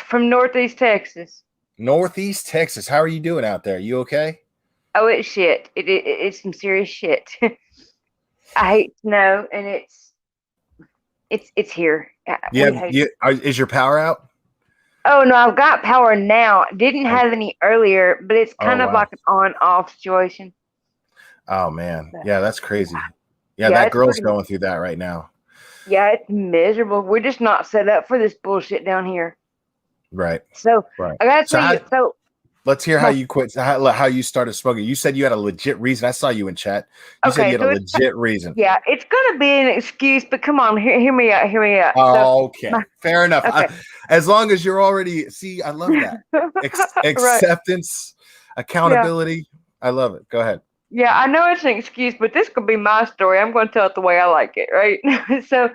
Speaker 2: From Northeast Texas.
Speaker 1: Northeast Texas. How are you doing out there? You okay?
Speaker 2: Oh, it's shit. It's some serious shit. I hate snow, and it's here.
Speaker 1: Is your power out?
Speaker 2: Oh no, I've got power now. Didn't have any earlier, but it's kind of like an on-off situation.
Speaker 1: Oh man, yeah, that's crazy. Yeah, that girl's going through that right now.
Speaker 2: Yeah, it's miserable. We're just not set up for this bullshit down here.
Speaker 1: Right.
Speaker 2: So I gotta tell you. So
Speaker 1: let's hear how you quit. How you started smoking. You said you had a legit reason. I saw you in chat. You said you had a legit reason.
Speaker 2: Yeah, it's gonna be an excuse, but come on, hear me out.
Speaker 1: Oh, okay, fair enough. Okay. As long as you're already I love that acceptance, accountability. Yeah. I love it. Go ahead.
Speaker 2: Yeah, I know it's an excuse, but this could be my story. I'm going to tell it the way I like it, right? So,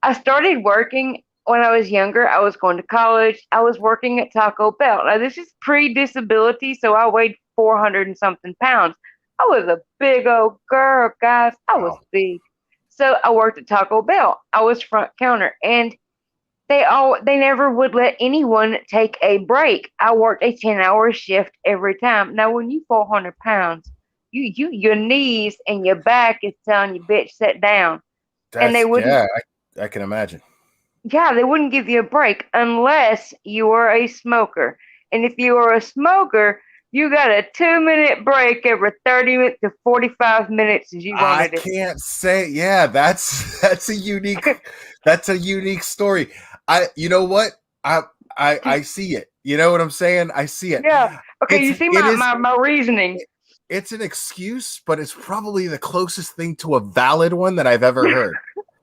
Speaker 2: I started working when I was younger. I was going to college. I was working at Taco Bell. Now, this is pre-disability, so I weighed 400 and something pounds. I was a big old girl, guys. I was big. So I worked at Taco Bell. I was front counter, and they never would let anyone take a break. I worked a 10-hour shift every time. Now, when you 400 pounds, your knees and your back is telling you, bitch, sit down. And they wouldn't.
Speaker 1: Yeah, I can imagine.
Speaker 2: Yeah, they wouldn't give you a break unless you were a smoker. And if you were a smoker, you got a 2-minute break every 30 to 45 minutes as you wanted.
Speaker 1: I can't say. Yeah, that's a unique story. You know what? I see it. You know what I'm saying? I see it.
Speaker 2: Yeah. Okay. You see my reasoning.
Speaker 1: It's an excuse, but it's probably the closest thing to a valid one that I've ever heard.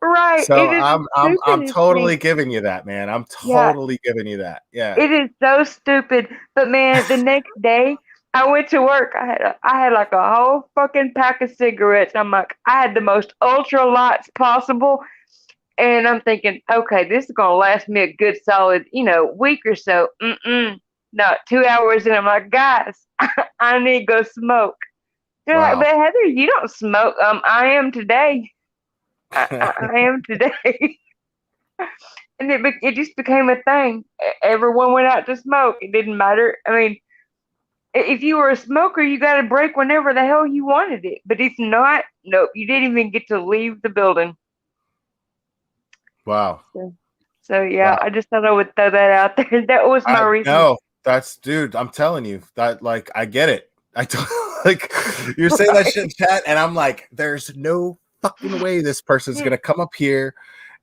Speaker 2: Right. It
Speaker 1: So
Speaker 2: is the
Speaker 1: I'm
Speaker 2: stupidest
Speaker 1: totally
Speaker 2: thing.
Speaker 1: giving you that, man. I'm
Speaker 2: Yeah,
Speaker 1: totally giving you that. Yeah.
Speaker 2: it is so stupid. But man, the next day I went to work. I had like a whole fucking pack of cigarettes. I'm like, I had the most ultra lights possible. And I'm thinking, okay, this is gonna last me a good solid, week or so. No, 2 hours in, I'm like, guys, I need to go smoke. They're like, but
Speaker 1: Wow.
Speaker 2: Heather, you don't smoke. I am today. I am today. And it just became a thing. Everyone went out to smoke. It didn't matter. I mean, if you were a smoker, you got a break whenever the hell you wanted it. But if not, nope, you didn't even get to leave the building.
Speaker 1: Wow.
Speaker 2: So yeah,
Speaker 1: Wow.
Speaker 2: I just thought I would throw that out there. That was my
Speaker 1: I
Speaker 2: reason.
Speaker 1: no, that's dude. I'm telling you that like I get it. I don't like you're saying that
Speaker 2: Right.
Speaker 1: shit in chat, and I'm like, there's no fucking way this person's gonna come up here.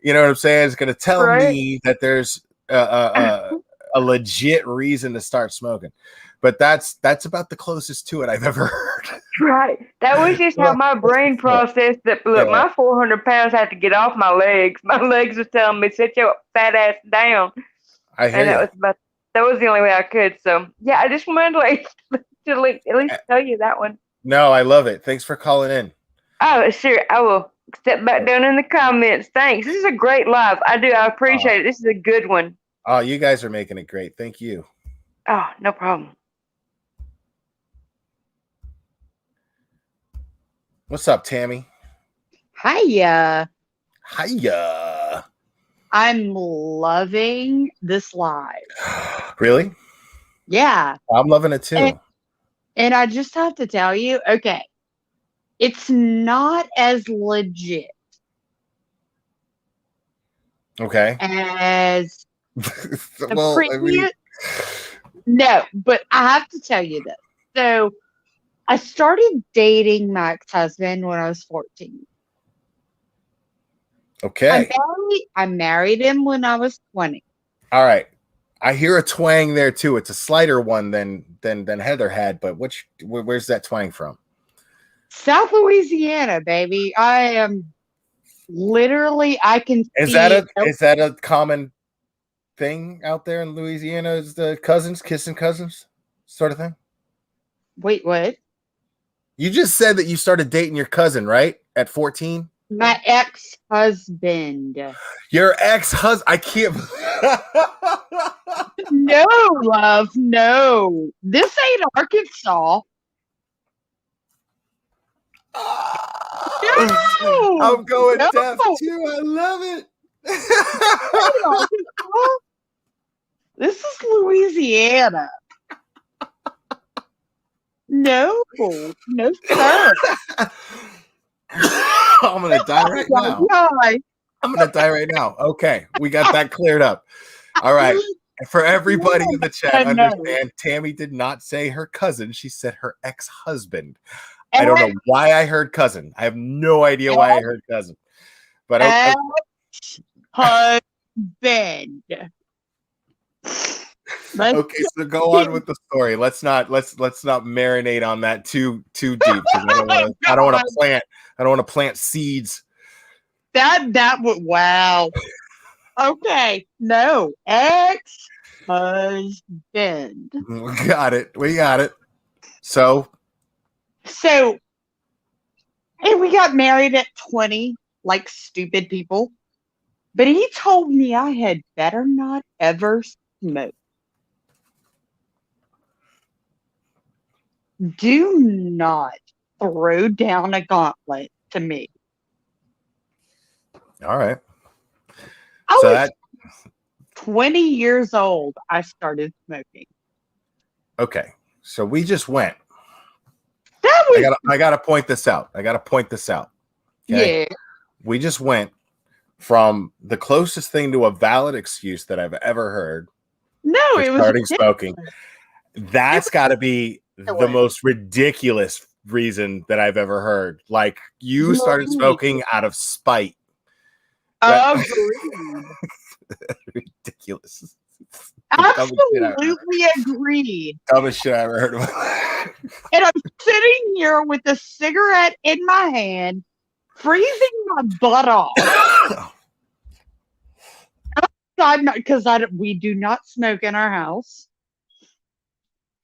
Speaker 1: You know what I'm saying? It's gonna tell
Speaker 2: Right.
Speaker 1: me that there's a legit reason to start smoking. But that's about the closest to it I've ever heard.
Speaker 2: Right. That was just how my brain processed that. Look,
Speaker 1: Yeah,
Speaker 2: my 400 pounds had to get off my legs. My legs was telling me, sit your fat ass down.
Speaker 1: I hear
Speaker 2: And
Speaker 1: you.
Speaker 2: that was the only way I could. So yeah, I just wanted to at least tell you that one.
Speaker 1: No, I love it. Thanks for calling in.
Speaker 2: Oh, sure. I will step back down in the comments. Thanks. This is a great live. I appreciate it. This is a good one.
Speaker 1: Oh, you guys are making it great. Thank you.
Speaker 2: Oh, no problem.
Speaker 1: What's up, Tammy?
Speaker 3: Hiya.
Speaker 1: Hiya.
Speaker 3: I'm loving this live.
Speaker 1: Really?
Speaker 3: Yeah.
Speaker 1: I'm loving it too.
Speaker 3: And I just have to tell you, okay, it's not as legit
Speaker 1: Okay.
Speaker 3: as
Speaker 1: Well,
Speaker 3: previous. No, but I have to tell you this. So I started dating my ex-husband when I was 14.
Speaker 1: okay.
Speaker 3: I married him when I was 20.
Speaker 1: All right. I hear a twang there too. It's a slighter one than Heather had, but where's that twang from?
Speaker 3: South Louisiana, baby. I am literally, I can
Speaker 1: Is that a common thing out there in Louisiana? Is the cousins kissing cousins sort of thing?
Speaker 3: Wait, what?
Speaker 1: You just said that you started dating your cousin, right? At 14?
Speaker 3: My ex-husband.
Speaker 1: Your ex-husband. I can't.
Speaker 3: No, love, no. This ain't Arkansas. No,
Speaker 1: I'm going
Speaker 3: no.
Speaker 1: deaf too. I love it.
Speaker 3: This is Louisiana. No, no, sir.
Speaker 1: I'm gonna die right now.
Speaker 3: God.
Speaker 1: I'm gonna die right now. Okay, we got that cleared up. All right. For everybody in the chat, understand Tammy did not say her cousin, she said her ex-husband. I don't know why I heard cousin. I have no idea why I heard cousin. But okay.
Speaker 3: Ex-husband.
Speaker 1: Okay, so go on with the story. Let's not marinate on that too deep. I don't want to plant seeds.
Speaker 3: That would wow. Okay, no, ex-husband.
Speaker 1: We got it. So,
Speaker 3: and we got married at 20, like stupid people. But he told me I had better not ever smoke. Do not throw down a gauntlet to me.
Speaker 1: all right.
Speaker 3: I was 20 years old. I started smoking.
Speaker 1: Okay, so we just went.
Speaker 3: That was
Speaker 1: I gotta point this out. Okay?
Speaker 3: yeah.
Speaker 1: We just went from the closest thing to a valid excuse that I've ever heard.
Speaker 3: No, it was
Speaker 1: starting smoking. That's got to be the most ridiculous reason that I've ever heard. Like you started smoking out of spite. Ridiculous.
Speaker 3: Absolutely agreed.
Speaker 1: Dumbest shit I ever heard of.
Speaker 3: And I'm sitting here with a cigarette in my hand, freezing my butt off. Because we do not smoke in our house.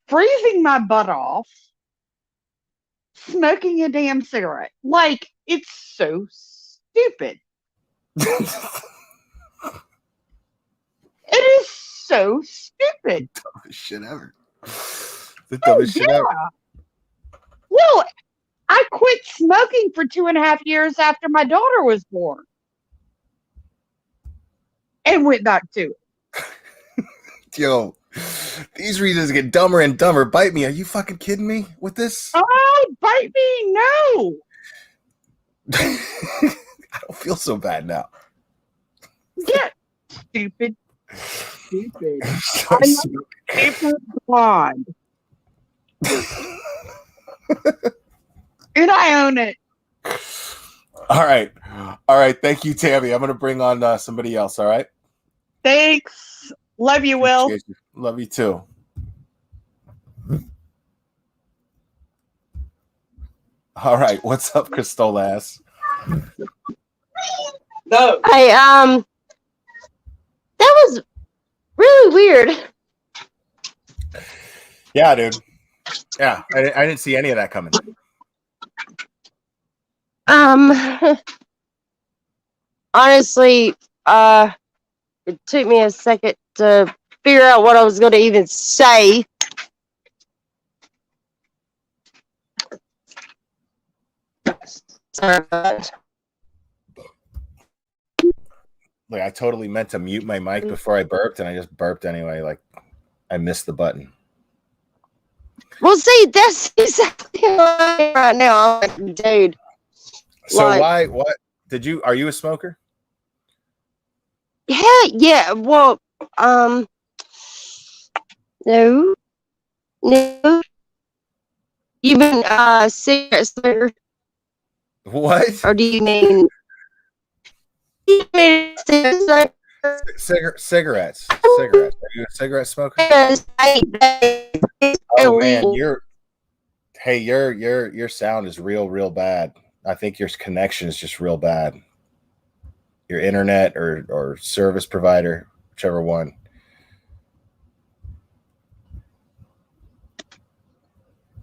Speaker 3: Freezing my butt off. Smoking a damn cigarette. Like, it's so stupid. It is so stupid.
Speaker 1: Dumbest shit ever. The dumbest shit ever.
Speaker 3: Well, I quit smoking for 2.5 years after my daughter was born. And went back to it.
Speaker 1: Yo, these reasons get dumber and dumber. Bite me. Are you fucking kidding me with this?
Speaker 3: Oh, bite me. No.
Speaker 1: I don't feel so bad now.
Speaker 3: Yeah. Stupid.
Speaker 1: So
Speaker 3: Stupid blonde. And I own it.
Speaker 1: All right. Thank you, Tammy. I'm going to bring on somebody else. All right.
Speaker 3: Thanks. Love you, Will.
Speaker 1: Love you too. All right. What's up, Cristolas?
Speaker 4: No. That was really weird.
Speaker 1: Yeah, dude. Yeah, I didn't see any of that coming.
Speaker 4: Honestly, it took me a second to figure out what I was going to even say. Sorry about that.
Speaker 1: Like, I totally meant to mute my mic before I burped, and I just burped anyway. Like, I missed the button.
Speaker 4: Well, see, that's exactly what I am right now. I'm like, dude.
Speaker 1: So
Speaker 4: Like,
Speaker 1: what did you? Are you a smoker?
Speaker 4: yeah. Well, no. You mean cigarette smoker,
Speaker 1: What?
Speaker 4: or do you mean cigarette smoker?
Speaker 1: Cigarettes. Are you a cigarette smoker?
Speaker 4: Yes,
Speaker 1: Oh man, your sound is real bad. I think your connection is just real bad. Your internet or service provider, whichever one.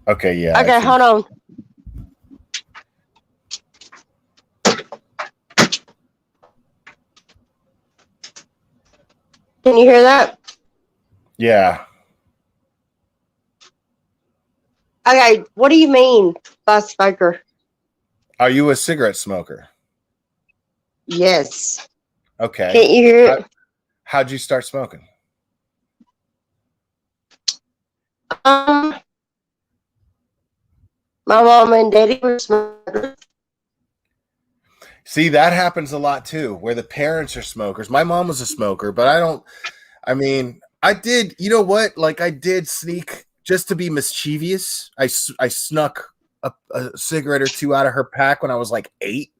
Speaker 1: Okay, yeah.
Speaker 4: Okay, hold on. Can you hear that?
Speaker 1: Yeah.
Speaker 4: Okay, what do you mean by smoker?
Speaker 1: Are you a cigarette smoker?
Speaker 4: Yes.
Speaker 1: Okay.
Speaker 4: Can't you hear it?
Speaker 1: How'd you start smoking?
Speaker 4: My mom and daddy were smokers.
Speaker 1: See, that happens a lot too, where the parents are smokers. My mom was a smoker, but I did, you know what? Like, I did sneak just to be mischievous. I snuck a cigarette or two out of her pack when I was like 8,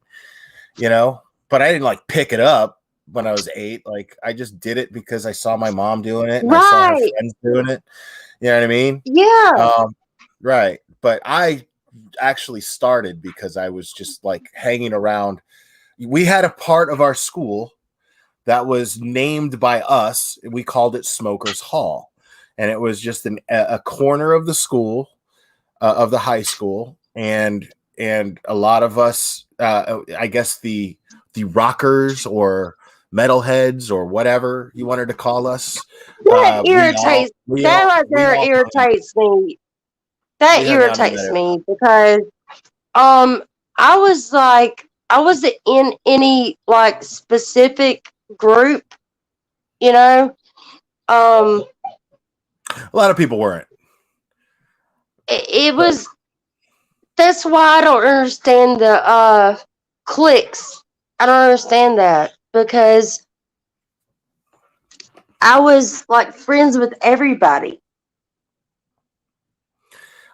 Speaker 1: but I didn't like pick it up when I was 8. Like, I just did it because I saw my mom doing it and I saw her friends doing it. You know what I mean?
Speaker 4: Yeah.
Speaker 1: Right. But I actually started because I was just like hanging around. We had a part of our school that was named by us. We called it Smokers Hall, and it was just a corner of the school, of the high school, and a lot of us, I guess the rockers or metalheads or whatever you wanted to call us.
Speaker 4: That irritates. That right there irritates me. That irritates me because I wasn't in any like specific group, A
Speaker 1: lot of people weren't.
Speaker 4: It was. That's why I don't understand the cliques. I don't understand that because I was like friends with everybody.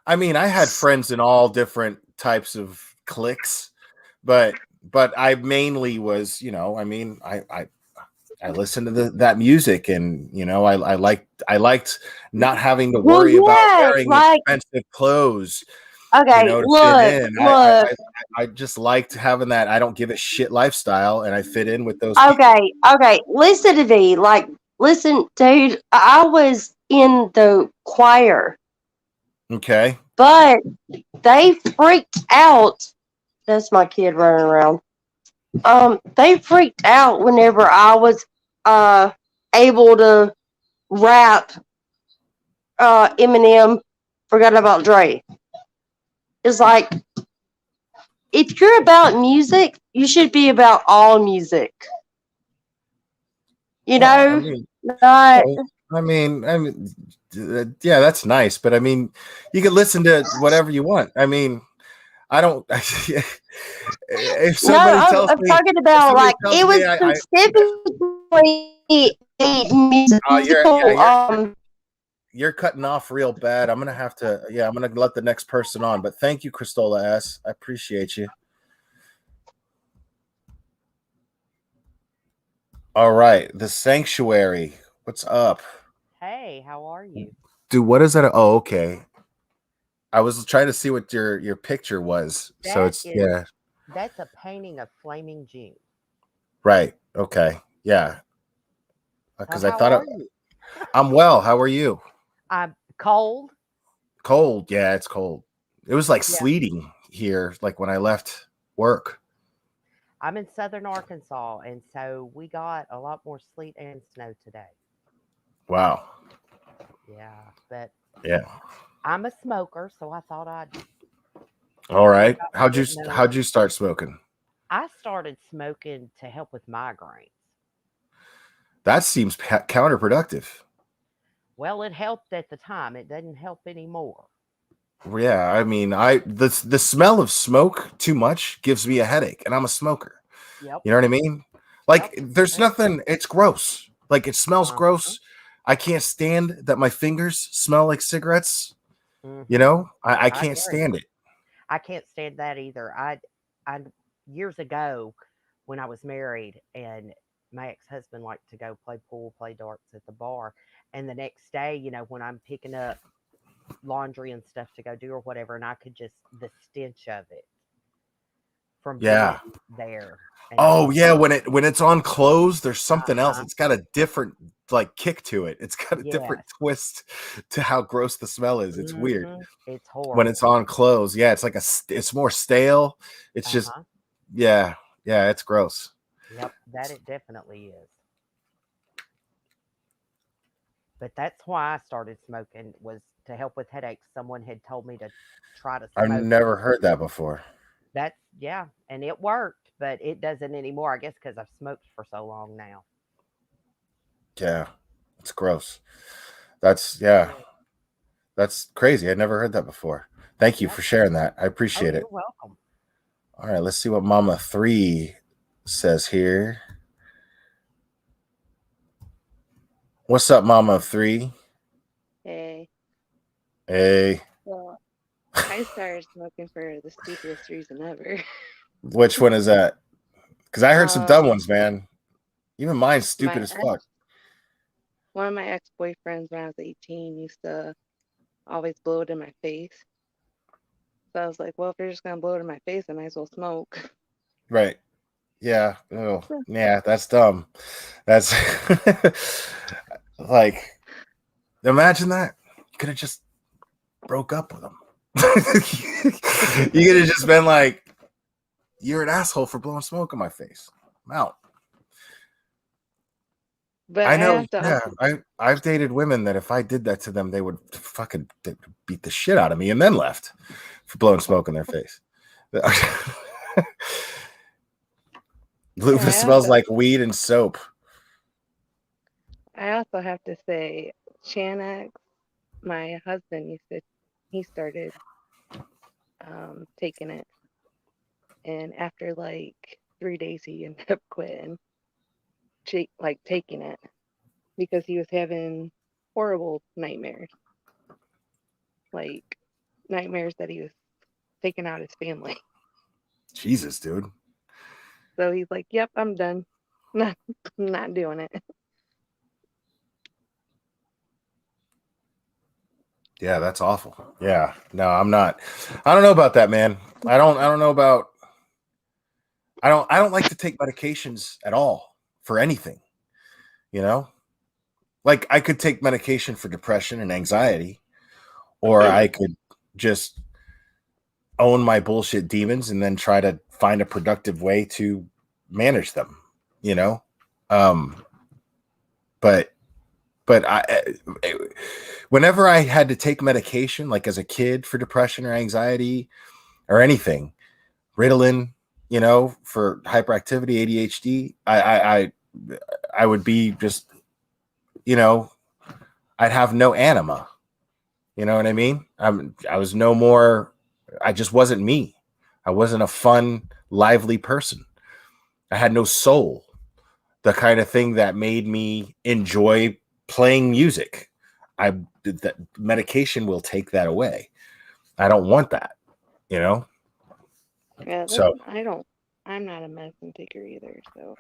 Speaker 1: I mean, I had friends in all different types of cliques, but I mainly was, I listened to that music, and I liked not having to worry about wearing expensive clothes. you
Speaker 4: Okay,
Speaker 1: know, to fit
Speaker 4: look,
Speaker 1: in.
Speaker 4: look.
Speaker 1: I just liked having that I don't give a shit lifestyle, and I fit in with those people.
Speaker 4: Okay, okay. Listen to me. Like, listen, dude. I was in the choir,
Speaker 1: Okay.
Speaker 4: but they freaked out. That's my kid running around. They freaked out whenever I was able to rap Eminem, Forgot About Dre. It's like, if you're about music, you should be about all music. You
Speaker 1: Well, I
Speaker 4: know,
Speaker 1: mean,
Speaker 4: not
Speaker 1: well, yeah, that's nice, but I mean, you can listen to whatever you want. I mean, I don't. If
Speaker 4: no.
Speaker 1: somebody tells
Speaker 4: I'm
Speaker 1: me,
Speaker 4: talking
Speaker 1: if
Speaker 4: about
Speaker 1: somebody
Speaker 4: like
Speaker 1: tells
Speaker 4: it
Speaker 1: me,
Speaker 4: was specifically a musical.
Speaker 1: you're cutting off real bad. I'm gonna have to. Yeah, I'm gonna let the next person on. But thank you, Cristola S. I appreciate you. All right, the sanctuary. What's up?
Speaker 5: Hey, how are you?
Speaker 1: Dude, what is that? Oh, okay. I was trying to see what your picture was. So
Speaker 5: That
Speaker 1: it's
Speaker 5: is
Speaker 1: yeah,
Speaker 5: that's a painting of Flaming June.
Speaker 1: right. Okay. Yeah.
Speaker 5: So
Speaker 1: Because I
Speaker 5: how
Speaker 1: thought
Speaker 5: are you?
Speaker 1: I'm well. How are you?
Speaker 5: I'm cold.
Speaker 1: Cold. Yeah, it's cold. It was like
Speaker 5: Yeah.
Speaker 1: sleeting here, like when I left work.
Speaker 5: I'm in southern Arkansas, and so we got a lot more sleet and snow today.
Speaker 1: Wow.
Speaker 5: Yeah, but
Speaker 1: Yeah.
Speaker 5: I'm a smoker, so I thought I'd
Speaker 1: All right.
Speaker 5: let it
Speaker 1: How'd
Speaker 5: known.
Speaker 1: you start smoking?
Speaker 5: I started smoking to help with migraines.
Speaker 1: That seems counterproductive.
Speaker 5: Well, it helped at the time. It doesn't help anymore.
Speaker 1: Yeah, I mean, the smell of smoke too much gives me a headache, and I'm a smoker.
Speaker 5: Yep.
Speaker 1: You know what I mean? Like,
Speaker 5: Yep.
Speaker 1: there's nothing. It's gross. Like, it smells
Speaker 5: Uh-huh.
Speaker 1: gross. I can't stand that my fingers smell like cigarettes. You
Speaker 5: Mhm.
Speaker 1: know, I
Speaker 5: I
Speaker 1: can't
Speaker 5: agree.
Speaker 1: stand it.
Speaker 5: I can't stand that either. I years ago when I was married and my ex-husband liked to go play pool, play darts at the bar, and the next day, when I'm picking up laundry and stuff to go do or whatever, and I could just the stench of it from
Speaker 1: Yeah.
Speaker 5: being there. And
Speaker 1: Oh yeah, when it's on clothes, there's something else.
Speaker 5: uh-huh.
Speaker 1: It's got a different like kick to it. It's got a different
Speaker 5: Yes.
Speaker 1: twist to how gross the smell is. It's weird
Speaker 5: It's
Speaker 1: when it's
Speaker 5: horrible.
Speaker 1: on clothes. Yeah, it's like it's more stale. It's just
Speaker 5: Uh-huh.
Speaker 1: yeah, it's gross.
Speaker 5: Yep, that it definitely is. But that's why I started smoking was to help with headaches. Someone had told me to try to
Speaker 1: I've
Speaker 5: smoke.
Speaker 1: never heard that before.
Speaker 5: That's yeah, and it worked, but it doesn't anymore. I guess because I've smoked for so long now.
Speaker 1: Yeah, it's gross. Yeah, that's crazy. I never heard that before. Thank you
Speaker 5: Yep.
Speaker 1: for sharing that. I
Speaker 5: Oh,
Speaker 1: appreciate it.
Speaker 5: you're welcome.
Speaker 1: All right, let's see what Mama 3 says here. What's up, Mama 3?
Speaker 6: Hey,
Speaker 1: Hey,
Speaker 6: well, I started smoking for the stupidest reason ever.
Speaker 1: which one is that? Because I heard some dumb
Speaker 6: Um,
Speaker 1: ones, man. Even mine's stupid
Speaker 6: my
Speaker 1: as
Speaker 6: ex,
Speaker 1: fuck.
Speaker 6: one of my ex-boyfriends when I was 18 used to always blow it in my face. So I was like, well, if you're just gonna blow it in my face, I might as well smoke.
Speaker 1: Right. Yeah. Oh, yeah, that's dumb. That's like, imagine that. You could have just broke up with him. You could have just been like, you're an asshole for blowing smoke in my face. I'm out.
Speaker 6: But
Speaker 1: I
Speaker 6: I
Speaker 1: know.
Speaker 6: have to
Speaker 1: Yeah,
Speaker 6: also,
Speaker 1: I've dated women that if I did that to them, they would fucking beat the shit out of me and then left for blowing smoke in their face.
Speaker 6: yeah,
Speaker 1: Loofah smells like weed and soap.
Speaker 6: I also have to say, Xanax, my husband he started taking it, and after like 3 days, he ended up quitting, like taking it because he was having horrible nightmares. Like nightmares that he was taking out his family.
Speaker 1: Jesus, dude.
Speaker 6: So he's like, "Yep, I'm done. Not doing it."
Speaker 1: Yeah, that's awful. Yeah. No, I'm not. I don't know about that, man. I don't know about I don't like to take medications at all for anything, you know? Like I could take medication for depression and anxiety, or I could just own my bullshit demons and then try to find a productive way to manage them, you know? Um but whenever I had to take medication, like as a kid for depression or anxiety or anything, Ritalin, you know, for hyperactivity, ADHD, I would be just, you know, I'd have no anima. You know what I mean? I was no more. I just wasn't me. I wasn't a fun, lively person. I had no soul. The kind of thing that made me enjoy playing music. That medication will take that away. I don't want that. You know.
Speaker 6: Yeah,
Speaker 1: So
Speaker 6: I'm not a medicine taker either, so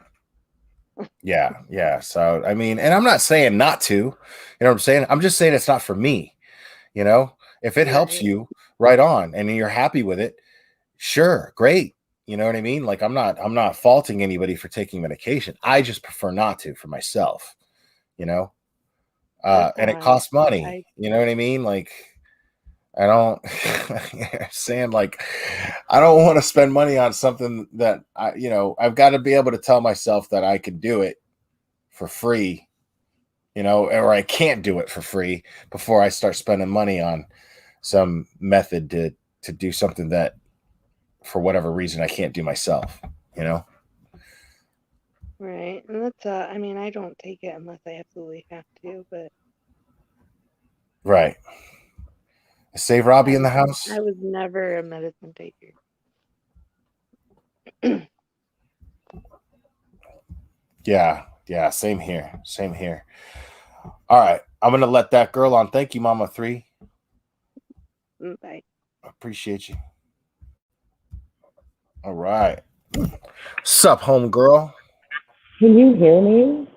Speaker 1: yeah. So I mean, and I'm not saying not to. You know what I'm saying? I'm just saying it's not for me. You know, if it helps
Speaker 6: right.
Speaker 1: you, right on, and you're happy with it, sure, great. You know what I mean? Like I'm not faulting anybody for taking medication. I just prefer not to for myself, you know.
Speaker 6: That's
Speaker 1: And
Speaker 6: how
Speaker 1: it costs
Speaker 6: I
Speaker 1: money. You know what I mean? Like I don't saying like I don't want to spend money on something that I've got to be able to tell myself that I can do it for free, you know, or I can't do it for free before I start spending money on some method to do something that for whatever reason I can't do myself, you know?
Speaker 6: right. And that's I mean, I don't take it unless I absolutely have to, but
Speaker 1: Right. Save Robbie in the
Speaker 6: I
Speaker 1: house.
Speaker 6: was never a medicine taker.
Speaker 1: Yeah, same here. Same here. All right. I'm gonna let that girl on. Thank you, Mama 3.
Speaker 6: Bye.
Speaker 1: Appreciate you. All right. Sup, home girl?
Speaker 7: Can you hear me?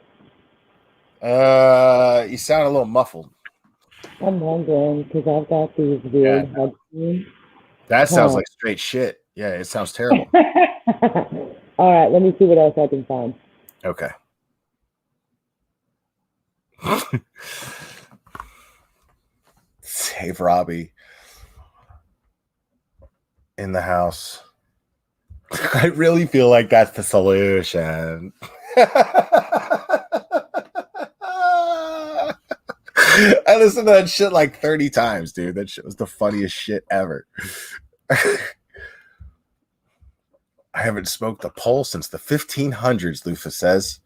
Speaker 1: You sound a little muffled.
Speaker 7: I'm wondering because I've got these
Speaker 1: Yeah,
Speaker 7: weird headphones.
Speaker 1: that sounds
Speaker 7: Huh.
Speaker 1: like straight shit. Yeah, it sounds terrible.
Speaker 7: All right, let me see what else I can find.
Speaker 1: Okay. Save Robbie in the house. I really feel like that's the solution. I listened to that shit like 30 times, dude. That shit was the funniest shit ever. I haven't smoked a pole since the 1500s, Lufa says.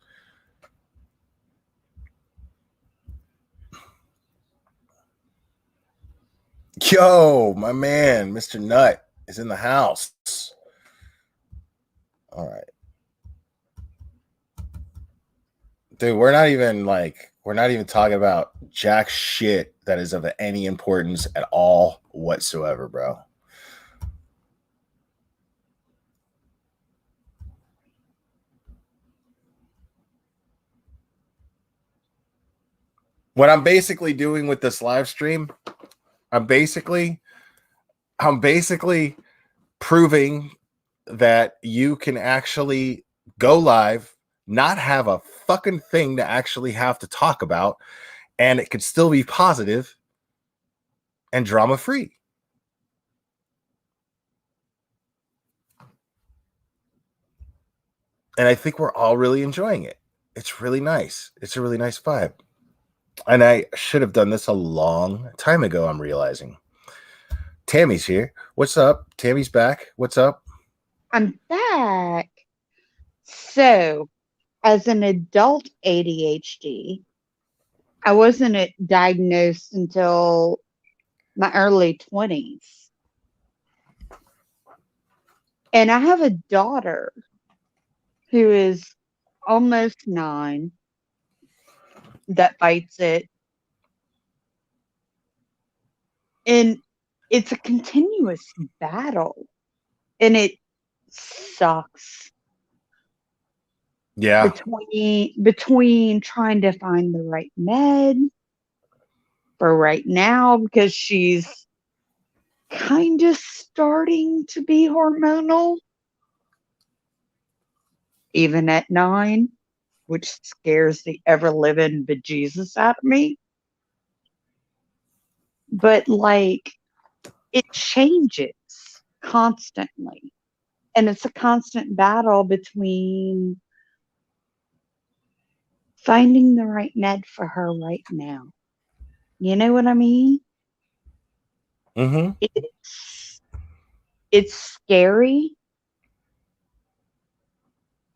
Speaker 1: Yo, my man, Mr. Nut is in the house. All right. Dude, we're not even talking about jack shit that is of any importance at all whatsoever, bro. What I'm basically doing with this live stream, I'm basically proving that you can actually go live, not have a fucking thing to actually have to talk about, and it could still be positive and drama free. And I think we're all really enjoying it. It's really nice. It's a really nice vibe. And I should have done this a long time ago, I'm realizing. Tammy's here. What's up? Tammy's back. What's up?
Speaker 3: I'm back. So, as an adult ADHD, I wasn't diagnosed until my early 20s. And I have a daughter who is almost 9 that fights it. And it's a continuous battle. And it sucks.
Speaker 1: Yeah.
Speaker 3: Between trying to find the right med, for right now because she's kind of starting to be hormonal, even at 9, which scares the ever living bejesus out of me. But like, it changes constantly. And it's a constant battle between finding the right med for her right now. You know what I mean?
Speaker 1: Mm-hmm.
Speaker 3: It's scary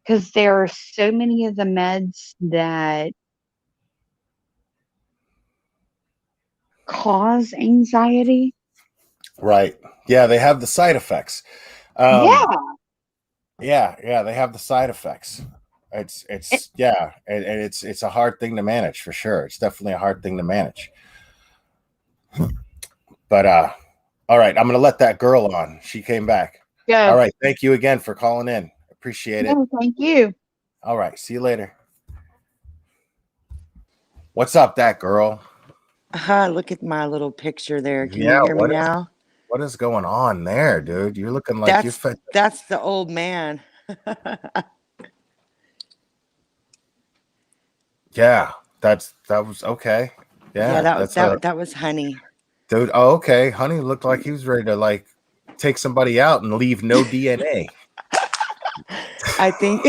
Speaker 3: because there are so many of the meds that cause anxiety.
Speaker 1: Right. Yeah, they have the side effects.
Speaker 3: Yeah.
Speaker 1: Yeah, they have the side effects. It's yeah, and it's a hard thing to manage for sure. It's definitely a hard thing to manage. But all right, I'm gonna let that girl on. She came back.
Speaker 3: Yeah.
Speaker 1: All right, thank you again for calling in. Appreciate it.
Speaker 3: No, thank you.
Speaker 1: All right, see you later. What's up, that girl?
Speaker 8: Look at my little picture there. Can you
Speaker 1: Yeah,
Speaker 8: hear me now?
Speaker 1: what is going on there, dude? You're looking like
Speaker 8: That's the old man.
Speaker 1: Yeah, that was okay. Yeah,
Speaker 8: that was Honey.
Speaker 1: dude. Oh, okay. Honey looked like he was ready to like take somebody out and leave no DNA.
Speaker 8: I think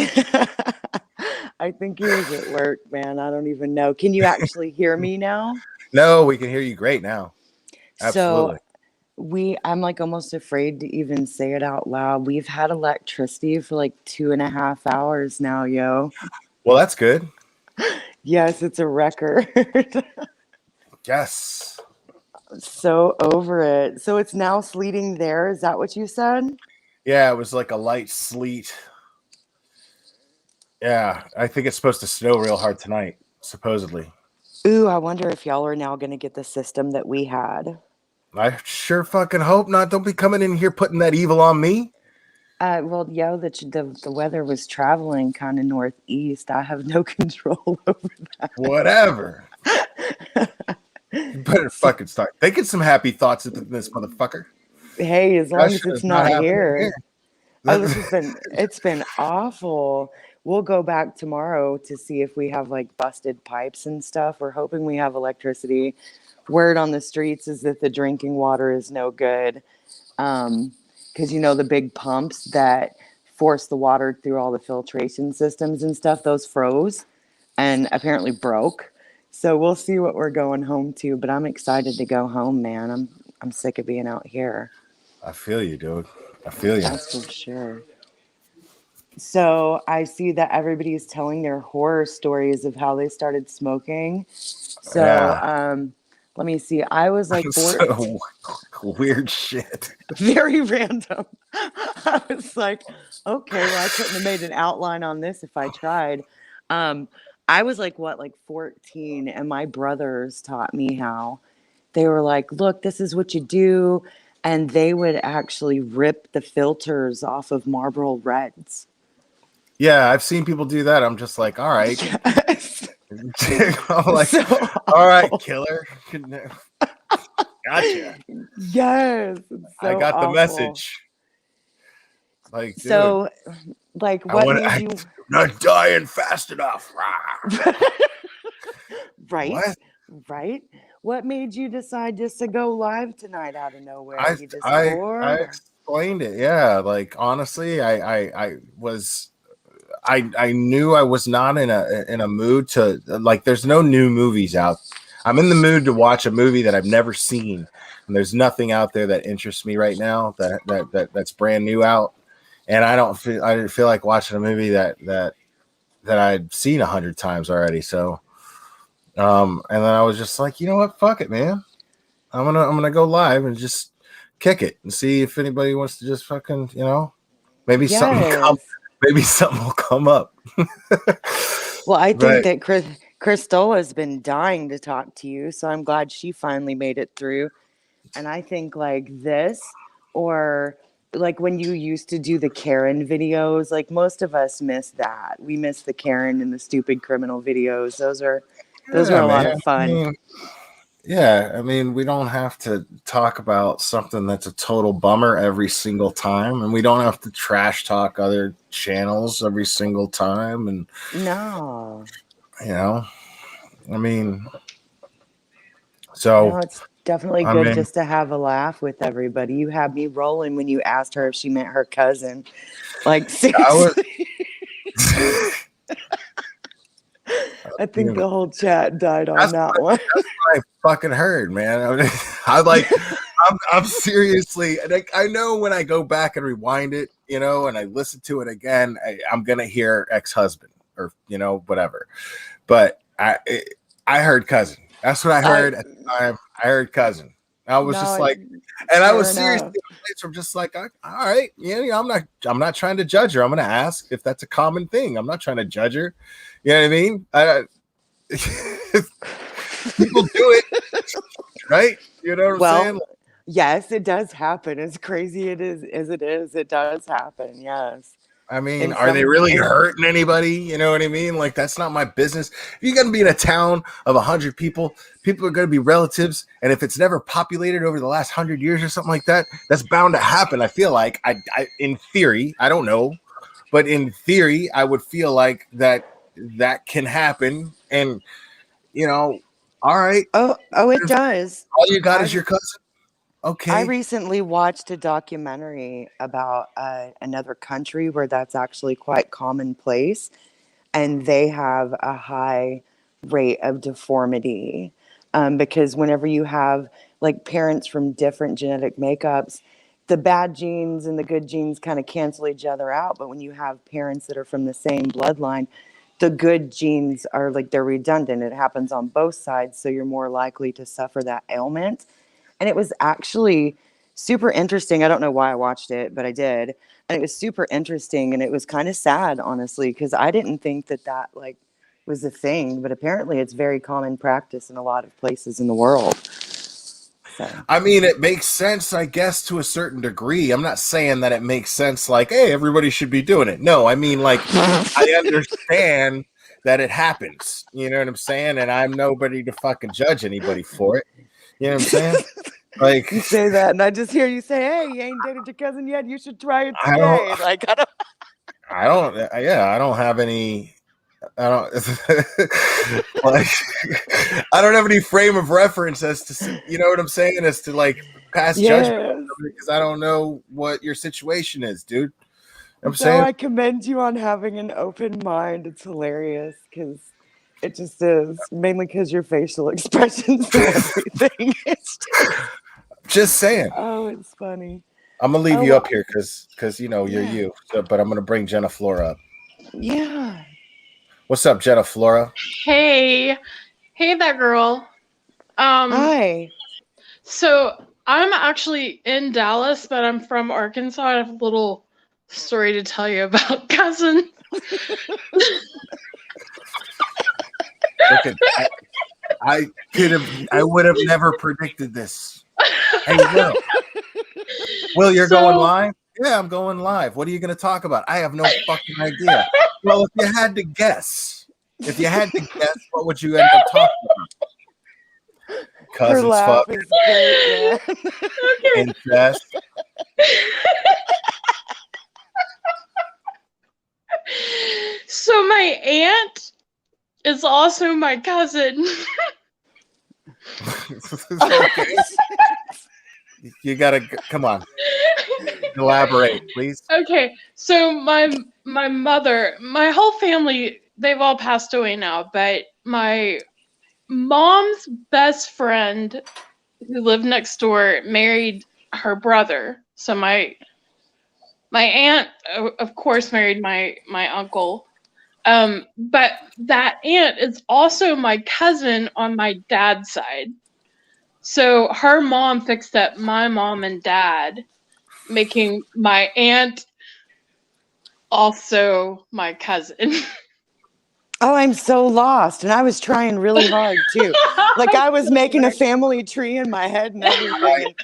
Speaker 8: I think he was at work, man. I don't even know. Can you actually hear me now?
Speaker 1: No, we can hear you great now. Absolutely.
Speaker 8: So I'm like almost afraid to even say it out loud. We've had electricity for like 2.5 hours now, yo.
Speaker 1: Well, that's good.
Speaker 8: Yes, it's a record.
Speaker 1: Yes.
Speaker 8: So over it. So it's now sleeting there. Is that what you said?
Speaker 1: Yeah, it was like a light sleet. Yeah, I think it's supposed to snow real hard tonight, supposedly.
Speaker 8: Ooh, I wonder if y'all are now going to get the system that we had.
Speaker 1: I sure fucking hope not. Don't be coming in here putting that evil on me.
Speaker 8: Well, yo, the weather was traveling kind of northeast. I have no control over that.
Speaker 1: Whatever. You better fucking start thinking some happy thoughts into this motherfucker.
Speaker 8: Hey, as long as it's not here. Oh, it's been awful. We'll go back tomorrow to see if we have like busted pipes and stuff. We're hoping we have electricity. Word on the streets is that the drinking water is no good. Because you know the big pumps that force the water through all the filtration systems and stuff, those froze and apparently broke. So we'll see what we're going home to, but I'm excited to go home, man. I'm sick of being out here.
Speaker 1: I feel you, dude. I feel you.
Speaker 8: That's for sure. So I see that everybody's telling their horror stories of how they started smoking. So let me see. I was like 14.
Speaker 1: So weird shit.
Speaker 8: Very random. I was like, okay, well, I couldn't have made an outline on this if I tried. I was like 14, and my brothers taught me how. They were like, look, this is what you do. And they would actually rip the filters off of Marlboro Reds.
Speaker 1: Yeah, I've seen people do that. I'm just like, all right.
Speaker 8: Yes.
Speaker 1: I'm like, all right, killer. Gotcha.
Speaker 8: Yes.
Speaker 1: I got the message. Like, dude,
Speaker 8: so, like, what made you
Speaker 1: not dying fast enough?
Speaker 8: Right.
Speaker 1: What?
Speaker 8: Right. What made you decide just to go live tonight out of nowhere?
Speaker 1: I
Speaker 8: bored?
Speaker 1: explained it. Yeah, like honestly, I knew I was not in a mood to like. There's no new movies out. I'm in the mood to watch a movie that I've never seen, and there's nothing out there that interests me right now that's brand new out. And I didn't feel like watching a movie that I'd seen 100 times already. So, and then I was just like, you know what, fuck it, man. I'm gonna go live and just kick it and see if anybody wants to just fucking, maybe something will come up.
Speaker 8: Well, I think that Cristola has been dying to talk to you, so I'm glad she finally made it through. And I think like this, or like when you used to do the Karen videos, like most of us miss that. We miss the Karen and the stupid criminal videos. Those are a lot of fun.
Speaker 1: Yeah, I mean, we don't have to talk about something that's a total bummer every single time, and we don't have to trash talk other channels every single time. And
Speaker 8: No.
Speaker 1: I mean,
Speaker 8: No,
Speaker 1: so
Speaker 8: it's definitely
Speaker 1: I
Speaker 8: good
Speaker 1: mean,
Speaker 8: just to have a laugh with everybody. You had me rolling when you asked her if she meant her cousin. Like,
Speaker 1: I was.
Speaker 8: seriously. I think the whole chat died on that one.
Speaker 1: I fucking heard, man. I like, I'm seriously, like, I know when I go back and rewind it, and I listen to it again, I'm gonna hear ex-husband or whatever. But I heard cousin. That's what I heard at the time. I heard cousin. I was
Speaker 8: No,
Speaker 1: just like, and I was
Speaker 8: fair
Speaker 1: seriously
Speaker 8: enough.
Speaker 1: I'm just like, all right, I'm not trying to judge her. I'm gonna ask if that's a common thing. I'm not trying to judge her. You know what I mean? People do it, right? You know what I'm saying?
Speaker 8: Yes, it does happen. As crazy it is as it is, it does happen. Yes.
Speaker 1: I mean,
Speaker 8: And
Speaker 1: are they really hurting anybody? You know what I mean? Like, that's not my business. If you're going to be in a town of 100 people, people are going to be relatives. And if it's never populated over the last 100 years or something like that, that's bound to happen. I feel like, I in theory, I don't know, but in theory, I would feel like that can happen. And, all right.
Speaker 8: Oh, it does.
Speaker 1: All you got is your cousin. Okay.
Speaker 8: I recently watched a documentary about another country where that's actually quite commonplace, and they have a high rate of deformity because whenever you have like parents from different genetic makeups, the bad genes and the good genes kind of cancel each other out. But when you have parents that are from the same bloodline, the good genes are like they're redundant. It happens on both sides, so you're more likely to suffer that ailment. And it was actually super interesting. I don't know why I watched it, but I did. And it was super interesting, and it was kind of sad, honestly, because I didn't think that like was a thing, but apparently it's very common practice in a lot of places in the world. So.
Speaker 1: I mean, it makes sense, I guess, to a certain degree. I'm not saying that it makes sense like, hey, everybody should be doing it. No, I mean, like, I understand that it happens. You know what I'm saying? And I'm nobody to fucking judge anybody for it. You know what I'm saying? Like,
Speaker 8: you say that, and I just hear you say, "Hey, you ain't dated your cousin yet. You should try it today."
Speaker 1: I don't have any. I don't like. I don't have any frame of reference as to, you know what I'm saying, as to like past judgment, because I don't know what your situation is, dude. I'm saying
Speaker 8: I commend you on having an open mind. It's hilarious because it just is, mainly because your facial expressions and everything.
Speaker 1: Just saying.
Speaker 8: Oh, it's funny.
Speaker 1: I'm gonna leave you up here because you're you. So, but I'm gonna bring Jenna Flora up.
Speaker 8: Yeah.
Speaker 1: What's up, Jenna Flora?
Speaker 9: Hey that girl.
Speaker 8: Hi.
Speaker 9: So I'm actually in Dallas, but I'm from Arkansas. I have a little story to tell you about cousin.
Speaker 1: I would have never predicted this. Hey, Will, you're going live? Yeah, I'm going live. What are you going to talk about? I have no fucking idea. Well, if you had to guess, what would you end up talking about? Cousins fuck.
Speaker 9: Okay.
Speaker 1: Incest.
Speaker 9: So my aunt is also my cousin.
Speaker 1: Okay. You gotta come on. Elaborate, please.
Speaker 9: Okay, so my mother, my whole family, they've all passed away now, but my mom's best friend who lived next door married her brother. So my aunt, of course, married my uncle. But that aunt is also my cousin on my dad's side. So her mom fixed up my mom and dad, making my aunt also my cousin.
Speaker 8: Oh, I'm so lost. And I was trying really hard too. Like I was making a family tree in my head and everything. And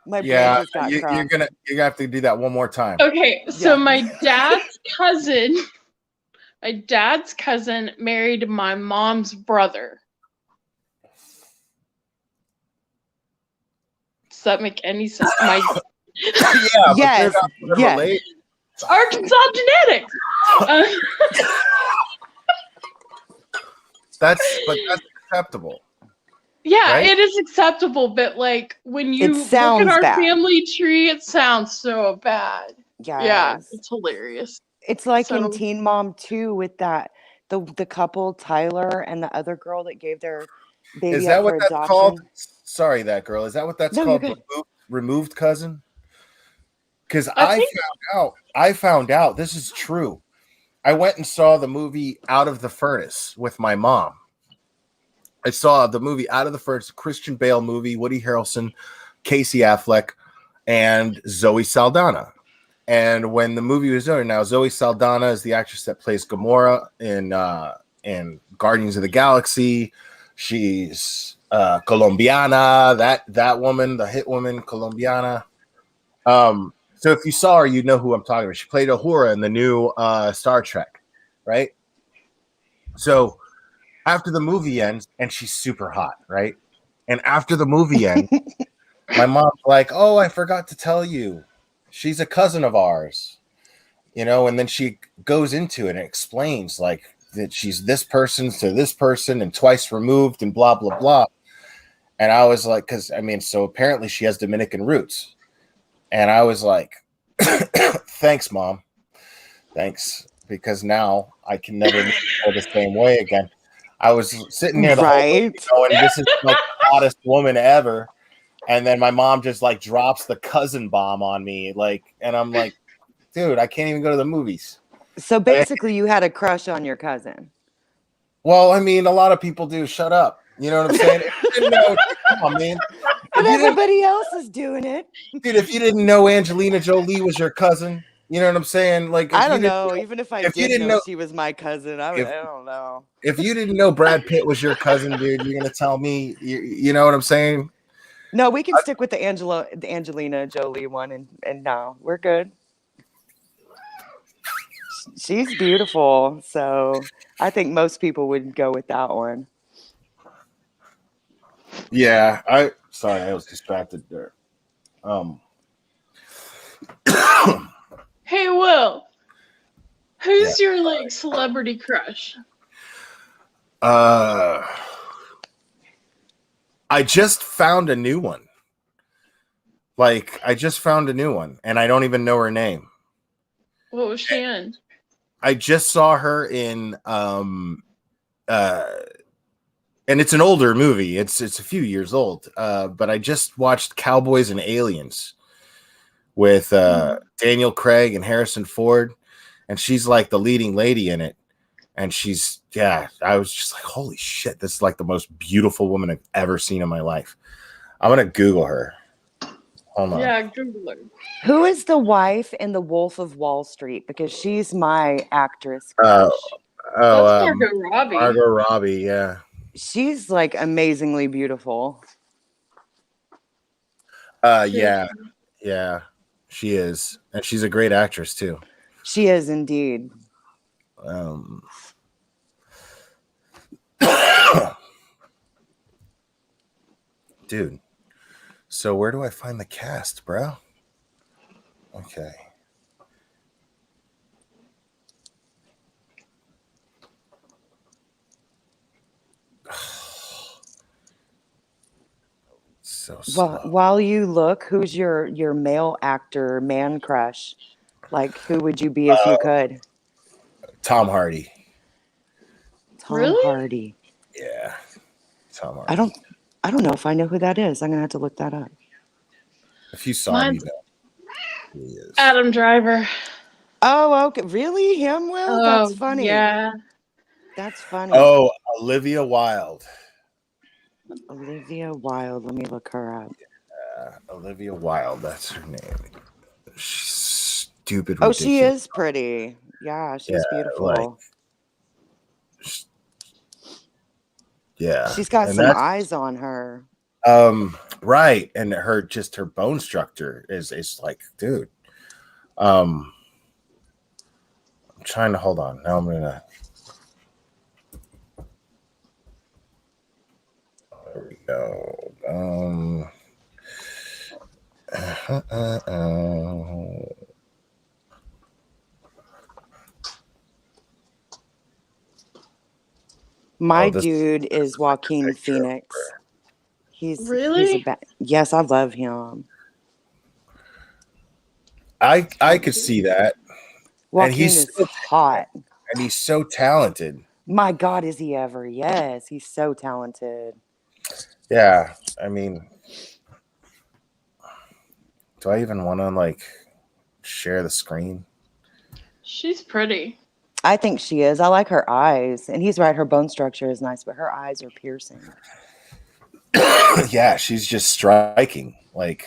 Speaker 8: my brain just got crossed.
Speaker 1: You have to do that one more time.
Speaker 9: Okay, so my dad's cousin married my mom's brother. that make any sense? My
Speaker 1: Yeah, but they're
Speaker 8: Yes,
Speaker 1: not even
Speaker 8: yes.
Speaker 1: related.
Speaker 9: Arkansas genetics.
Speaker 1: That's acceptable,
Speaker 9: Yeah,
Speaker 1: right?
Speaker 9: it is acceptable, but like when
Speaker 8: It
Speaker 9: you look at
Speaker 8: sounds
Speaker 9: our
Speaker 8: bad.
Speaker 9: family tree, it sounds so bad. Yeah,
Speaker 8: Yes.
Speaker 9: it's hilarious.
Speaker 8: It's like in
Speaker 9: So
Speaker 8: Teen Mom 2 with that the couple Tyler and the other girl that gave their
Speaker 1: Is
Speaker 8: baby
Speaker 1: that
Speaker 8: up for
Speaker 1: what that's called?
Speaker 8: adoption.
Speaker 1: Sorry, that girl. Is that what that's
Speaker 8: No, you're
Speaker 1: called?
Speaker 8: good.
Speaker 1: Removed cousin? Because
Speaker 9: I think
Speaker 1: I found out this is true. I went and saw the movie Out of the Furnace with my mom. I saw the movie Out of the Furnace, Christian Bale movie, Woody Harrelson, Casey Affleck, and Zoe Saldana. And when the movie was over, now Zoe Saldana is the actress that plays Gamora in Guardians of the Galaxy. She's Colombiana, that woman, the hit woman, Colombiana. So if you saw her, you know who I'm talking about. She played Uhura in the new Star Trek, right? So after the movie ends, and she's super hot, right? And after the movie ends, my mom's like, "Oh, I forgot to tell you, she's a cousin of ours." And then she goes into it and explains like that she's this person to this person and twice removed and blah blah blah. And I was like, so apparently she has Dominican roots. And I was like, thanks, Mom. Thanks. Because now I can never go the same way again. I was sitting there the whole movie going, this is like the hottest woman ever. And then my mom just like drops the cousin bomb on me. And I'm like, dude, I can't even go to the movies.
Speaker 8: So basically you had a crush on your cousin.
Speaker 1: Well, a lot of people do. Shut up. You know what I'm saying? If you didn't know, come on, man.
Speaker 8: But everybody else is doing it.
Speaker 1: Dude, if you didn't know Angelina Jolie was your cousin, you know what I'm saying? Like,
Speaker 8: I don't know. Even if I did know she was my cousin, I
Speaker 1: if-
Speaker 8: don't know.
Speaker 1: if you didn't know Brad Pitt was your cousin, dude, you're gonna tell me, you know what I'm saying?
Speaker 8: No, we can stick with the Angelina Jolie one, and no, we're good. She's beautiful, so I think most people would go with that one.
Speaker 1: Yeah, sorry, I was distracted there.
Speaker 9: Hey Will, who's your like celebrity crush?
Speaker 1: I just found a new one. And I don't even know her name.
Speaker 9: What was she in?
Speaker 1: I just saw her in and it's an older movie. It's a few years old. But I just watched Cowboys and Aliens with Daniel Craig and Harrison Ford, and she's like the leading lady in it. And I was just like, holy shit, this is like the most beautiful woman I've ever seen in my life. I'm gonna Google her. Hold on.
Speaker 9: Yeah, Google her.
Speaker 8: Who is the wife in The Wolf of Wall Street? Because she's my actress crush.
Speaker 9: That's Margot Robbie.
Speaker 1: Margot Robbie, yeah.
Speaker 8: She's like amazingly beautiful.
Speaker 1: Yeah, she is, and she's a great actress too.
Speaker 8: She is indeed.
Speaker 1: Dude, so where do I find the cast, bro? Okay. So slow.
Speaker 8: While you look, who's your male actor man crush? Like, who would you be if you could?
Speaker 1: Tom Hardy.
Speaker 8: Tom Hardy.
Speaker 1: Yeah, Tom Hardy.
Speaker 8: I don't know if I know who that is. I'm gonna have to look that up.
Speaker 1: If you saw him, you know who he is.
Speaker 9: Adam Driver.
Speaker 8: Oh, okay. Really? Him, Will? That's funny.
Speaker 9: Yeah.
Speaker 8: That's funny.
Speaker 1: Oh, Olivia Wilde.
Speaker 8: Olivia Wilde. Let me look her up.
Speaker 1: Olivia Wilde. That's her name. She's stupid.
Speaker 8: Oh, she is pretty. Yeah, she's beautiful. She's got some eyes on her.
Speaker 1: Right, and her bone structure is like, dude. I'm trying to hold on. Now I'm gonna. There we go.
Speaker 8: My
Speaker 1: This
Speaker 8: dude is Joaquin
Speaker 1: picture of
Speaker 8: Phoenix.
Speaker 1: her.
Speaker 8: He's a
Speaker 9: Really?
Speaker 8: yes, I love him.
Speaker 1: I could see that, and
Speaker 8: Joaquin is hot.
Speaker 1: and he's so talented.
Speaker 8: My God, is he ever? Yes, he's so talented.
Speaker 1: Yeah, I mean, do I even want to like share the screen?
Speaker 9: She's pretty.
Speaker 8: I think she is. I like her eyes, and he's right. Her bone structure is nice, but her eyes are piercing.
Speaker 1: Yeah, she's just striking like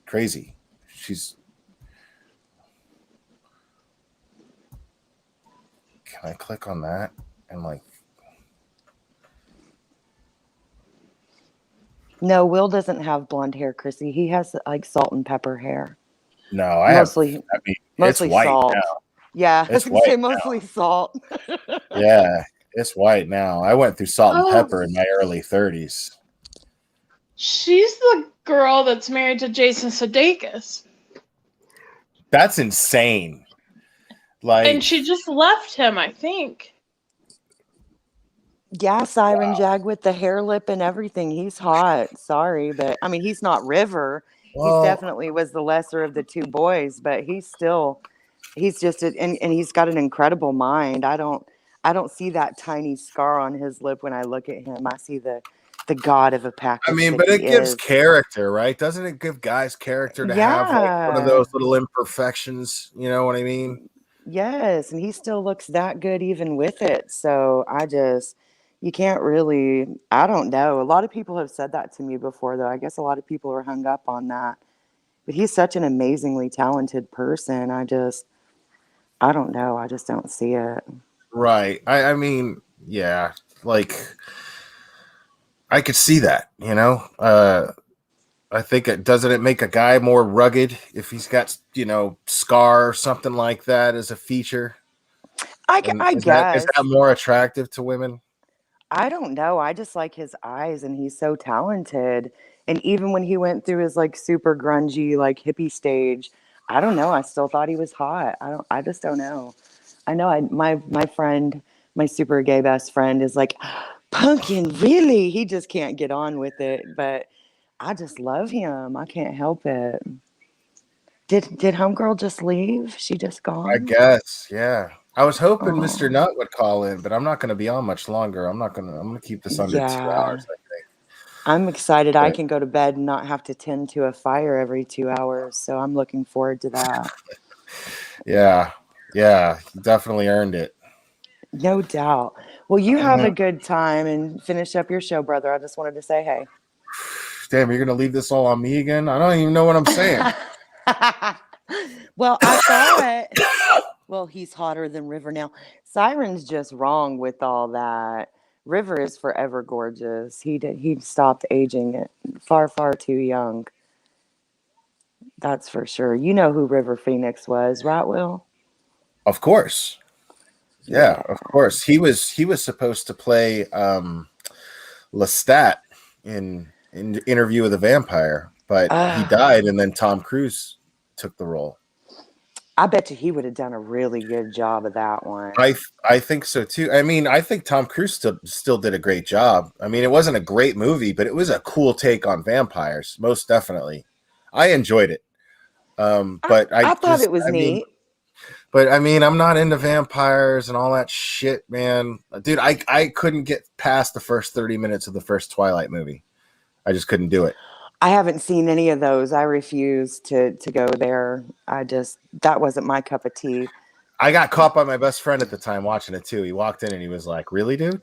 Speaker 1: crazy. She's. Can I click on that and like?
Speaker 8: No, Will doesn't have blonde hair, Chrissy. He has like salt and pepper hair.
Speaker 1: No, I have.
Speaker 8: Mostly,
Speaker 1: I mean,
Speaker 8: mostly
Speaker 1: it's white
Speaker 8: salt.
Speaker 1: now.
Speaker 8: Yeah, I was
Speaker 1: It's
Speaker 8: gonna say
Speaker 1: white
Speaker 8: mostly salt.
Speaker 1: Yeah, it's white now. I went through salt and
Speaker 9: Oh.
Speaker 1: pepper in my early 30s.
Speaker 9: She's the girl that's married to Jason Sudeikis.
Speaker 1: That's insane. Like,
Speaker 9: And she just left him, I think.
Speaker 8: Yeah, Siren Jag with the hair lip and everything. He's hot. Sorry, but I mean, he's not River.
Speaker 1: well,
Speaker 8: He's definitely was the lesser of the two boys, but he's just and he's got an incredible mind. I don't see that tiny scar on his lip when I look at him. I see the god of a package.
Speaker 1: I mean, but it gives character, right? Doesn't it give guys character to have like one of those little imperfections? You know what I mean?
Speaker 8: Yes, and he still looks that good even with it. So you can't really, I don't know. A lot of people have said that to me before, though. I guess a lot of people are hung up on that. But he's such an amazingly talented person. I don't know. I just don't see it.
Speaker 1: Right. I mean, yeah, like I could see that, you know? I think doesn't it make a guy more rugged if he's got, scar or something like that as a feature?
Speaker 8: I
Speaker 1: Is
Speaker 8: guess.
Speaker 1: that more attractive to women?
Speaker 8: I don't know. I just like his eyes, and he's so talented. And even when he went through his like super grungy, like hippie stage, I don't know. I still thought he was hot. I just don't know. I know my friend, my super gay best friend is like, Pumpkin, really? He just can't get on with it. But I just love him. I can't help it. Did Homegirl just leave? She just gone?
Speaker 1: I guess, yeah. I was hoping Mr. Nut would call in, but I'm not going to be on much longer. I'm going to keep this under 2 hours, I think.
Speaker 8: I'm excited. I can go to bed and not have to tend to a fire every 2 hours. So I'm looking forward to that.
Speaker 1: Yeah. Yeah. You definitely earned it.
Speaker 8: No doubt. Well, you have a good time and finish up your show, brother. I just wanted to say hey.
Speaker 1: Damn, you're going to leave this all on me again? I don't even know what I'm saying.
Speaker 8: Well, I thought, well, he's hotter than River now. Siren's just wrong with all that. River is forever gorgeous. He stopped aging it far, far too young. That's for sure. You know who River Phoenix was, right, Will?
Speaker 1: Of course. Yeah, of course. He was supposed to play Lestat in Interview with a Vampire, but he died, and then Tom Cruise took the role.
Speaker 8: I bet you he would have done a really good job of that one.
Speaker 1: I think so too. I mean, I think Tom Cruise still did a great job. I mean, it wasn't a great movie, but it was a cool take on vampires, most definitely. I enjoyed it. But I
Speaker 8: thought it was neat.
Speaker 1: But I mean, I'm not into vampires and all that shit, man. Dude, I couldn't get past the first 30 minutes of the first Twilight movie. I just couldn't do it.
Speaker 8: I haven't seen any of those. I refuse to go there. That wasn't my cup of tea.
Speaker 1: I got caught by my best friend at the time watching it too. He walked in and he was like, "Really, dude?"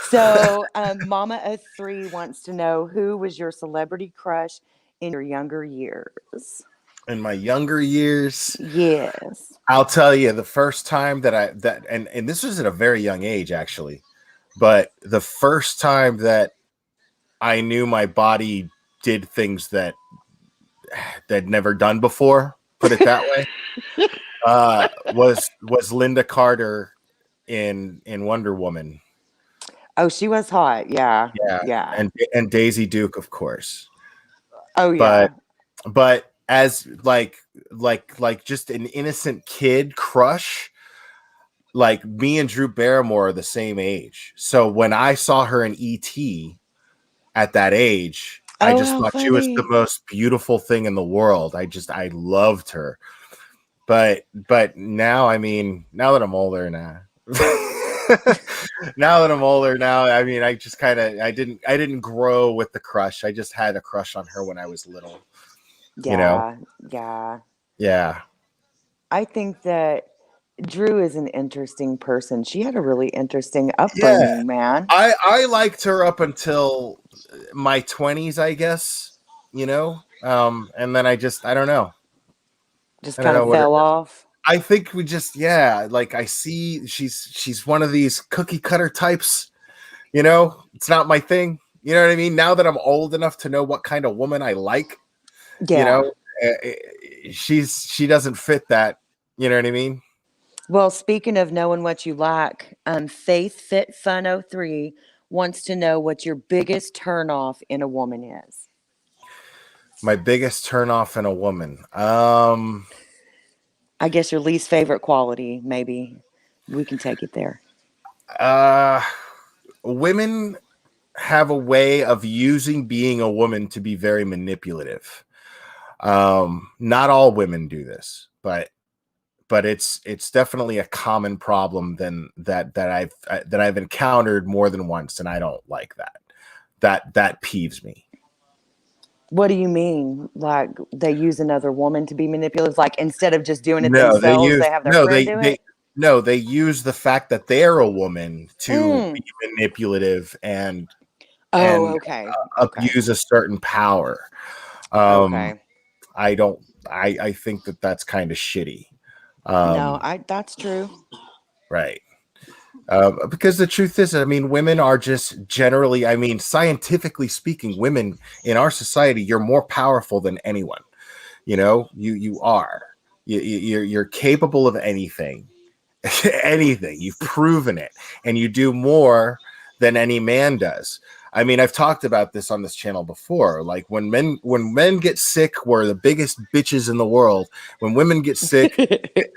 Speaker 8: So, Mama of 3 wants to know, who was your celebrity crush in your younger years?
Speaker 1: In my younger years,
Speaker 8: yes,
Speaker 1: I'll tell you the first time and this was at a very young age actually, but the first time that I knew my body did things that they'd never done before, put it that way, was Linda Carter in Wonder Woman.
Speaker 8: Oh, she was hot. Yeah.
Speaker 1: Yeah,
Speaker 8: Yeah.
Speaker 1: and Daisy Duke, of course.
Speaker 8: Oh, yeah.
Speaker 1: But as like just an innocent kid crush, like me and Drew Barrymore are the same age. So when I saw her in E.T. at that age, I
Speaker 8: Oh,
Speaker 1: just
Speaker 8: how
Speaker 1: thought she was the
Speaker 8: funny.
Speaker 1: most beautiful thing in the world. I loved her. But now, I mean, now that I'm older now. Now that I'm older now, I mean, I just kind of I didn't grow with the crush. I just had a crush on her when I was little. You know?
Speaker 8: Yeah. Yeah.
Speaker 1: Yeah.
Speaker 8: I think that Drew is an interesting person. She had a really interesting
Speaker 1: Yeah.
Speaker 8: upbringing, man.
Speaker 1: I liked her up until my 20s, I guess, you know? And then I don't know.
Speaker 8: Just
Speaker 1: I don't
Speaker 8: kind
Speaker 1: know
Speaker 8: of
Speaker 1: what it
Speaker 8: fell
Speaker 1: is.
Speaker 8: off.
Speaker 1: I think we just, yeah, like I see she's one of these cookie cutter types, you know? It's not my thing. You know what I mean? Now that I'm old enough to know what kind of woman I like, you
Speaker 8: Yeah.
Speaker 1: know, she doesn't fit that. You know what I mean?
Speaker 8: Well, speaking of knowing what you like, Faith Fit Fun 03 wants to know what your biggest turnoff in a woman is.
Speaker 1: My biggest turnoff in a woman.
Speaker 8: I guess your least favorite quality, maybe. We can take it there.
Speaker 1: Women have a way of using being a woman to be very manipulative. Not all women do this, but it's definitely a common problem that I've encountered more than once, and I don't like that. That peeves me.
Speaker 8: What do you mean? Like they use another woman to be manipulative? Like instead of just doing it
Speaker 1: No,
Speaker 8: themselves, they have their friend do it?
Speaker 1: No, they use the fact that they're a woman to
Speaker 8: Mm.
Speaker 1: be manipulative and
Speaker 8: Oh, okay. Okay.
Speaker 1: abuse a certain power.
Speaker 8: Okay.
Speaker 1: I think that's kind of shitty.
Speaker 8: No, that's true.
Speaker 1: Right. Because the truth is, I mean, women are just generally, I mean, scientifically speaking, women in our society, you're more powerful than anyone. You know, you are. You're capable of anything, anything. You've proven it, and you do more than any man does. I mean, I've talked about this on this channel before. Like when men get sick, we're the biggest bitches in the world. When women get sick,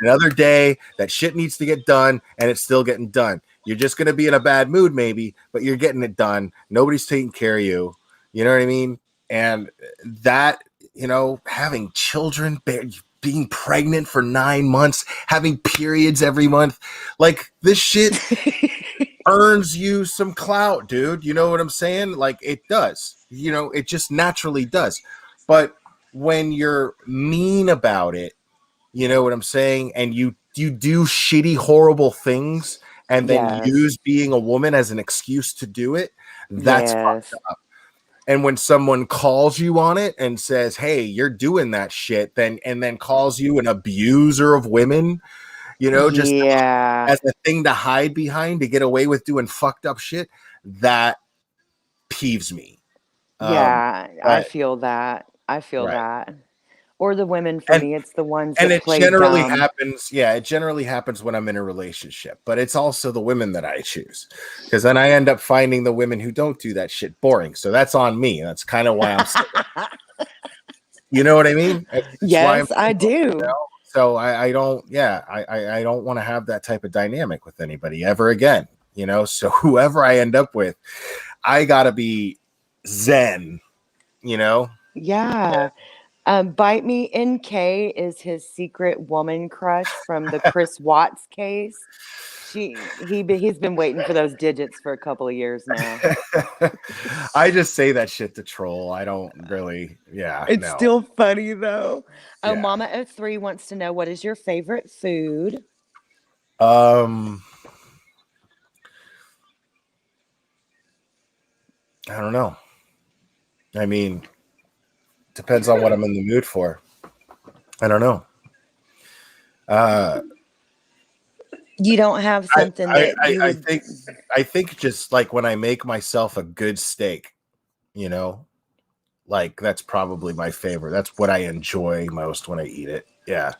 Speaker 1: another day that shit needs to get done, and it's still getting done. You're just gonna be in a bad mood, maybe, but you're getting it done. Nobody's taking care of you. You know what I mean? And that, you know, having children, being pregnant for 9 months, having periods every month, like this shit earns you some clout, dude. You know what I'm saying? Like it does. You know, it just naturally does. But when you're mean about it, you know what I'm saying? And you do shitty, horrible things and then
Speaker 8: Yes.
Speaker 1: use being a woman as an excuse to do it, that's
Speaker 8: Yes.
Speaker 1: fucked up. And when someone calls you on it and says, "Hey, you're doing that shit," then calls you an abuser of women, you know, just
Speaker 8: Yeah.
Speaker 1: as a thing to hide behind to get away with doing fucked up shit, that peeves me.
Speaker 8: Yeah, I
Speaker 1: But
Speaker 8: feel that. I feel
Speaker 1: right.
Speaker 8: that. Or the women for me, it's the ones
Speaker 1: And
Speaker 8: that
Speaker 1: it
Speaker 8: play
Speaker 1: generally
Speaker 8: dumb.
Speaker 1: happens. Yeah, it generally happens when I'm in a relationship, but it's also the women that I choose because then I end up finding the women who don't do that shit boring. So that's on me. That's kind of why I'm single. You know what I mean? That's why I'm
Speaker 8: Yes, I
Speaker 1: single,
Speaker 8: do.
Speaker 1: you know? So I don't, yeah, I don't want to have that type of dynamic with anybody ever again, you know? So whoever I end up with, I gotta be zen, you know?
Speaker 8: Yeah. Bite Me NK is his secret woman crush from the Chris Watts case. He's been waiting for those digits for a couple of years now.
Speaker 1: I just say that shit to troll. I don't really,
Speaker 8: It's
Speaker 1: no.
Speaker 8: still funny though.
Speaker 1: Yeah.
Speaker 8: Mama O3 wants to know, what is your favorite food?
Speaker 1: I don't know. I mean, depends on what I'm in the mood for. I don't know.
Speaker 8: You don't have something that you would...
Speaker 1: I think just like when I make myself a good steak, you know, like that's probably my favorite. That's what I enjoy most when I eat it. Yeah.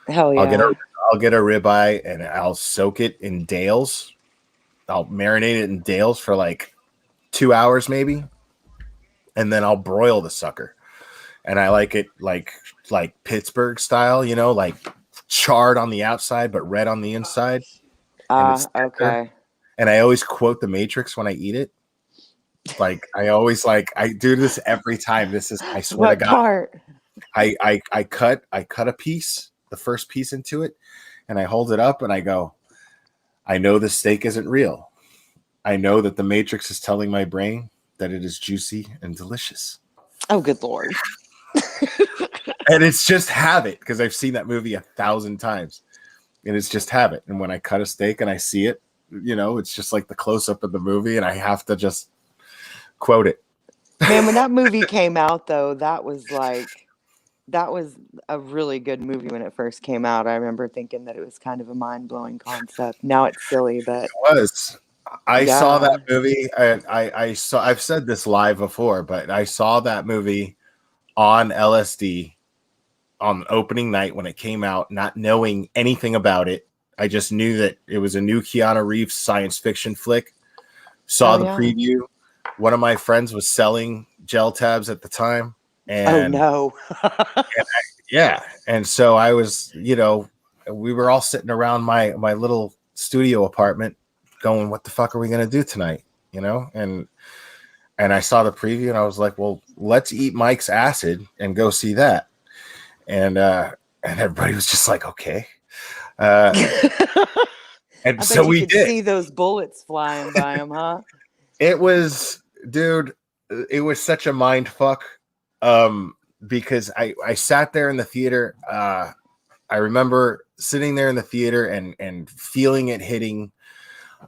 Speaker 8: Hell yeah.
Speaker 1: I'll get a ribeye and I'll soak it in Dale's. I'll marinate it in Dale's for like 2 hours maybe, and then I'll broil the sucker. And I like it like Pittsburgh style, you know, like charred on the outside but red on the inside.
Speaker 8: Okay.
Speaker 1: And I always quote The Matrix when I eat it. Like I do this every time. This is, I swear
Speaker 8: What
Speaker 1: to God.
Speaker 8: part?
Speaker 1: I cut a piece, the first piece into it, and I hold it up and I go, I know the steak isn't real. I know that the Matrix is telling my brain that it is juicy and delicious.
Speaker 8: Oh, good Lord.
Speaker 1: And it's just habit, because I've seen that movie 1,000 times. And it's just habit. And when I cut a steak and I see it, you know, it's just like the close-up of the movie, and I have to just quote it.
Speaker 8: Man, when that movie came out, though, that was a really good movie when it first came out. I remember thinking that it was kind of a mind-blowing concept. Now it's silly, but
Speaker 1: It was. I saw
Speaker 8: Yeah.
Speaker 1: that movie. I've said this live before, but I saw that movie on LSD on opening night when it came out, not knowing anything about it. I just knew that it was a new Keanu Reeves science fiction flick. Saw the
Speaker 8: yeah.
Speaker 1: preview. One of my friends was selling gel tabs at the time.
Speaker 8: Oh,
Speaker 1: And
Speaker 8: no.
Speaker 1: yeah. And so I was, you know, we were all sitting around my little studio apartment going, what the fuck are we going to do tonight? You know? And I saw the preview and I was like, well, let's eat Mike's acid and go see that. And everybody was just like, okay. And
Speaker 8: I
Speaker 1: so
Speaker 8: bet
Speaker 1: we
Speaker 8: you could
Speaker 1: did.
Speaker 8: see those bullets flying by him, huh?
Speaker 1: It was, dude, it was such a mind fuck. Because I sat there in the theater. I remember sitting there in the theater and feeling it hitting.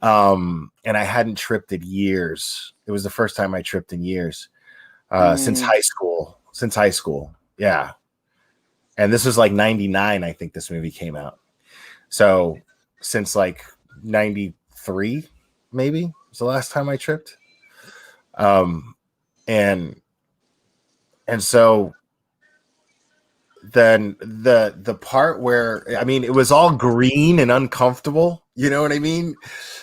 Speaker 1: And I hadn't tripped in years. It was the first time I tripped in years. Since high school. Yeah. And this was like 99, I think this movie came out. So since like 93, maybe was the last time I tripped. And so then the part where, I mean, it was all green and uncomfortable, you know what I mean?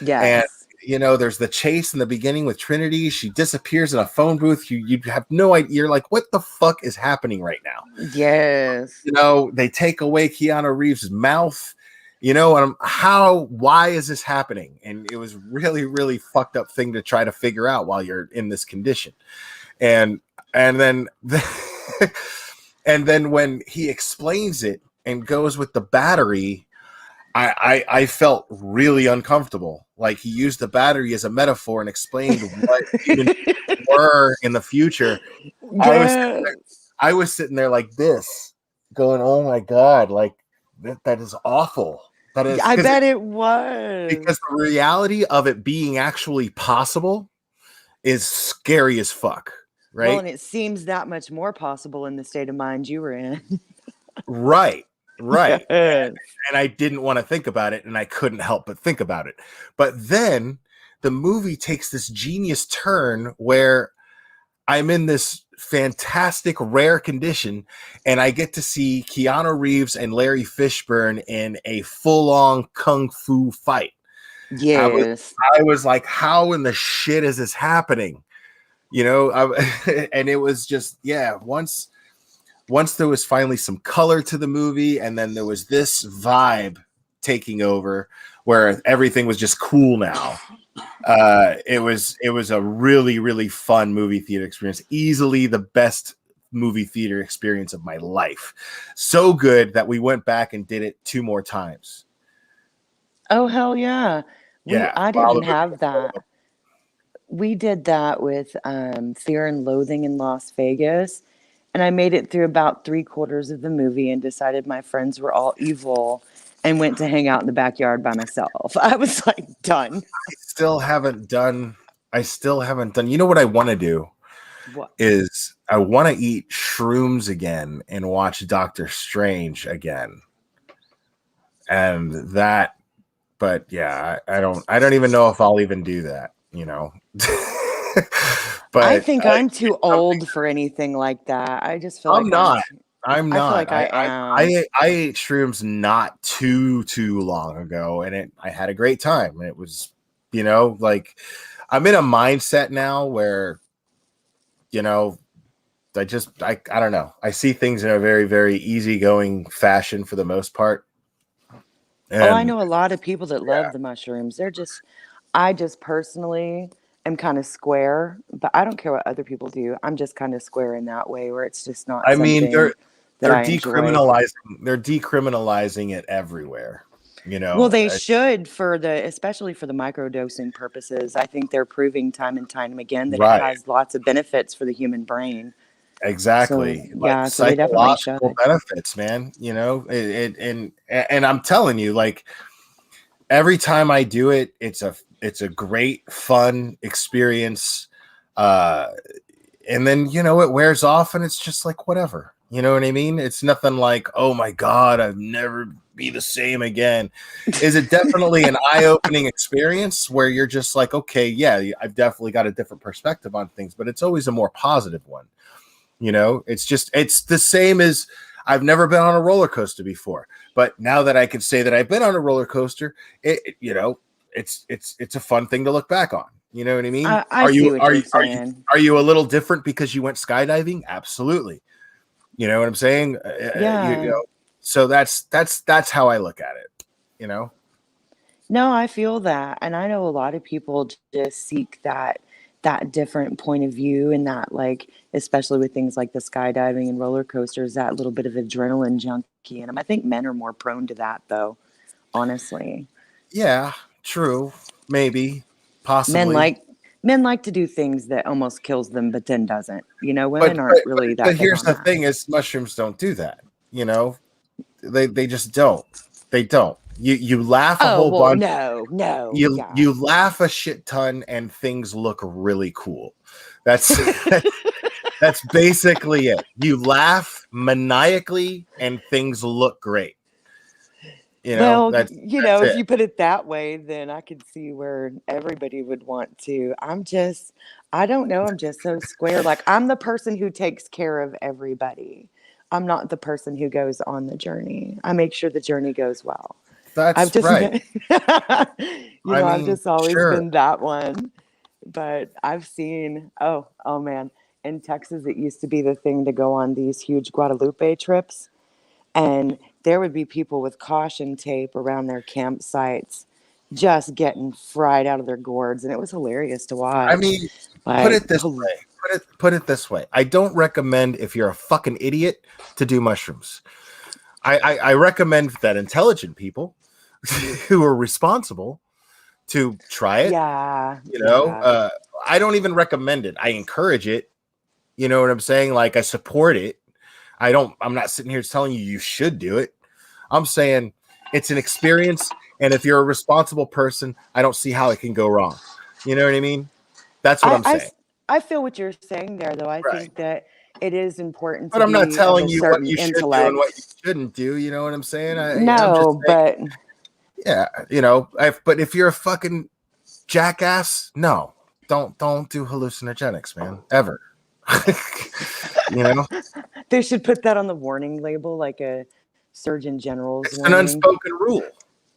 Speaker 8: Yes.
Speaker 1: And you know, there's the chase in the beginning with Trinity. She disappears in a phone booth. You have no idea. You're like, what the fuck is happening right now?
Speaker 8: Yes.
Speaker 1: You know, they take away Keanu Reeves' mouth, you know, and why is this happening? And it was really, really fucked up thing to try to figure out while you're in this condition. And then and then when he explains it and goes with the battery, I felt really uncomfortable. Like he used the battery as a metaphor and explained what humans were in the future.
Speaker 8: Yes.
Speaker 1: I was sitting there like this, going, "Oh my God, like that is awful." That is,
Speaker 8: I bet it was.
Speaker 1: Because the reality of it being actually possible is scary as fuck, right?
Speaker 8: Well, and it seems that much more possible in the state of mind you were in.
Speaker 1: Right.
Speaker 8: Yes.
Speaker 1: And I didn't want to think about it, and I couldn't help but think about it. But then the movie takes this genius turn where I'm in this fantastic, rare condition, and I get to see Keanu Reeves and Larry Fishburne in a full-on kung fu fight.
Speaker 8: Yes.
Speaker 1: I was like, how in the shit is this happening? You know, and it was just, yeah, once there was finally some color to the movie, and then there was this vibe taking over where everything was just cool now. It was a really, really fun movie theater experience. Easily the best movie theater experience of my life. So good that we went back and did it 2 more times.
Speaker 8: Oh, hell yeah.
Speaker 1: Yeah.
Speaker 8: I didn't have that. We did that with Fear and Loathing in Las Vegas. And I made it through about 3/4 of the movie and decided my friends were all evil and went to hang out in the backyard by myself. I was like, done.
Speaker 1: I still haven't done. You know what I want to do?
Speaker 8: What?
Speaker 1: Is I want to eat shrooms again and watch Doctor Strange again. And that, but yeah, I don't even know if I'll even do that, you know. But
Speaker 8: I think I'm too old for anything like that. I just feel
Speaker 1: I'm not.
Speaker 8: I feel like I am.
Speaker 1: I ate shrooms not too long ago, and I had a great time. It was You know, like I'm in a mindset now where, you know, I don't know. I see things in a very, very easygoing fashion for the most part.
Speaker 8: Oh, I
Speaker 1: And
Speaker 8: know a lot of people that love the mushrooms. I just personally am kind of square, but I don't care what other people do. I'm just kind of square in that way where it's just not
Speaker 1: I mean,
Speaker 8: something that
Speaker 1: they're
Speaker 8: I enjoy.
Speaker 1: decriminalizing it everywhere. You
Speaker 8: Well,
Speaker 1: know,
Speaker 8: they should especially for the microdosing purposes. I think they're proving time and time again that it
Speaker 1: right.
Speaker 8: has lots of benefits for the human brain. So
Speaker 1: Exactly. Like
Speaker 8: yeah, so they definitely should.
Speaker 1: psychological benefits, man. You know, and I'm telling you, like every time I do it, it's a great fun experience. And then, you know, it wears off and it's just like whatever. You know what I mean? It's nothing like, oh my God, I've never be the same again. Is it definitely an eye-opening experience where you're just like, okay, yeah, I've definitely got a different perspective on things, but it's always a more positive one. You know, it's the same as I've never been on a roller coaster before, but now that I can say that I've been on a roller coaster, you know, it's a fun thing to look back on. You know what I mean?
Speaker 8: I see what you're saying.
Speaker 1: Are you a little different because you went skydiving? Absolutely. You know what I'm saying?
Speaker 8: Yeah.
Speaker 1: You know, so that's how I look at it. You know?
Speaker 8: No, I feel that. And I know a lot of people just seek that different point of view and that, like, especially with things like the skydiving and roller coasters, that little bit of adrenaline junkie in them. I think men are more prone to that though, honestly.
Speaker 1: Yeah, true. Maybe,
Speaker 8: Men
Speaker 1: possibly.
Speaker 8: like men like to do things that almost kills them but then doesn't. You know,
Speaker 1: But
Speaker 8: women aren't really that big
Speaker 1: here's
Speaker 8: on
Speaker 1: the
Speaker 8: that.
Speaker 1: thing: is mushrooms don't do that. You know, they just don't. They don't. You laugh a
Speaker 8: Oh,
Speaker 1: whole
Speaker 8: well,
Speaker 1: bunch.
Speaker 8: no, yeah.
Speaker 1: You laugh a shit ton, and things look really cool. That's that's basically it. You laugh maniacally, and things look great. You know,
Speaker 8: Well,
Speaker 1: that's
Speaker 8: if
Speaker 1: it.
Speaker 8: you put it that way, then I could see where everybody would want to. I don't know. I'm just so square. Like, I'm the person who takes care of everybody. I'm not the person who goes on the journey. I make sure the journey goes well. I've
Speaker 1: That's
Speaker 8: just,
Speaker 1: right. I
Speaker 8: I've
Speaker 1: mean,
Speaker 8: just always
Speaker 1: sure.
Speaker 8: been that one. But I've seen, oh man, in Texas, it used to be the thing to go on these huge Guadalupe trips. And there would be people with caution tape around their campsites just getting fried out of their gourds. And it was hilarious to
Speaker 1: I
Speaker 8: watch.
Speaker 1: mean, put
Speaker 8: Like,
Speaker 1: it this way. Put it this way. I don't recommend if you're a fucking idiot to do mushrooms. I recommend that intelligent people who are responsible to try it.
Speaker 8: yeah,
Speaker 1: You know,
Speaker 8: yeah.
Speaker 1: I don't even recommend it. I encourage it. You know what I'm saying? Like I support it. I'm not sitting here telling you should do it. I'm saying it's an experience. And if you're a responsible person, I don't see how it can go wrong. You know what I mean? That's what I'm saying.
Speaker 8: I feel what you're saying there, though. I
Speaker 1: Right.
Speaker 8: think that it is important
Speaker 1: But
Speaker 8: to
Speaker 1: I'm not
Speaker 8: be of
Speaker 1: telling
Speaker 8: a
Speaker 1: you what
Speaker 8: certain
Speaker 1: you should do and what you
Speaker 8: intellect.
Speaker 1: shouldn't do. You know what I'm saying? I'm just
Speaker 8: No,
Speaker 1: saying,
Speaker 8: but
Speaker 1: yeah, you know, but if you're a fucking jackass, no, don't do hallucinogenics, man, ever. You know,
Speaker 8: they should put that on the warning label, like a Surgeon General's
Speaker 1: it's an
Speaker 8: warning.
Speaker 1: unspoken rule.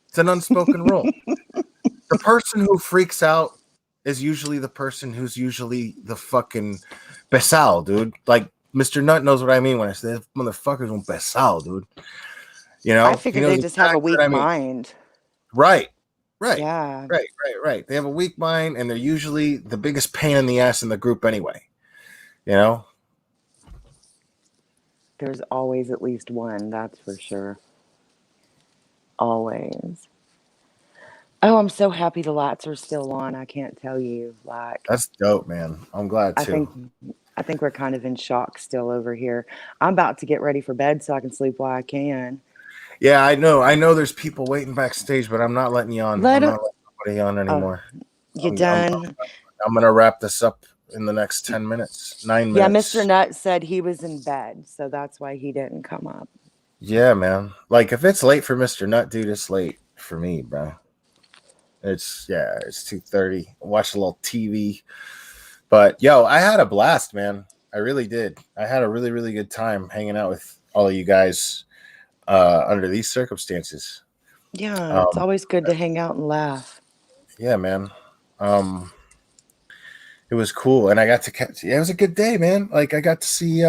Speaker 1: It's an unspoken rule. The person who freaks out is usually the person who's usually the fucking pesal, dude. Like Mr. Nut knows what I mean when I say motherfuckers on pesal, dude. You
Speaker 8: I
Speaker 1: know, he
Speaker 8: figured
Speaker 1: knows
Speaker 8: they just have a
Speaker 1: exactly what
Speaker 8: weak
Speaker 1: I mean.
Speaker 8: mind.
Speaker 1: Right, right,
Speaker 8: Yeah.
Speaker 1: right. They have a weak mind, and they're usually the biggest pain in the ass in the group anyway. You know,
Speaker 8: There's always at least one, that's for sure. Always. Oh, I'm so happy the lights are still on. I can't tell you. Like,
Speaker 1: that's dope, man. I'm glad
Speaker 8: I
Speaker 1: too.
Speaker 8: think I think we're kind of in shock still over here. I'm about to get ready for bed so I can sleep while I can.
Speaker 1: Yeah, I know. I know. There's people waiting backstage, but I'm not letting you on.
Speaker 8: Let
Speaker 1: I'm
Speaker 8: him.
Speaker 1: not letting nobody on
Speaker 8: Oh,
Speaker 1: anymore.
Speaker 8: you
Speaker 1: I'm, I'm,
Speaker 8: done?
Speaker 1: I'm gonna wrap this up in the next 10 minutes, 9
Speaker 8: Yeah, Mr.
Speaker 1: minutes.
Speaker 8: Nutt said he was in bed, so that's why he didn't come up.
Speaker 1: Yeah, man. Like if it's late for Mr. Nut, dude, it's late for me, bro. It's 2:30. Watch a little TV. But yo, I had a blast, man. I really did. I had a really, really good time hanging out with all of you guys under these circumstances.
Speaker 8: Yeah, it's always good to hang out and laugh.
Speaker 1: Yeah, man. It was cool, and I got to catch. Yeah, it was a good day, man. Like I got to see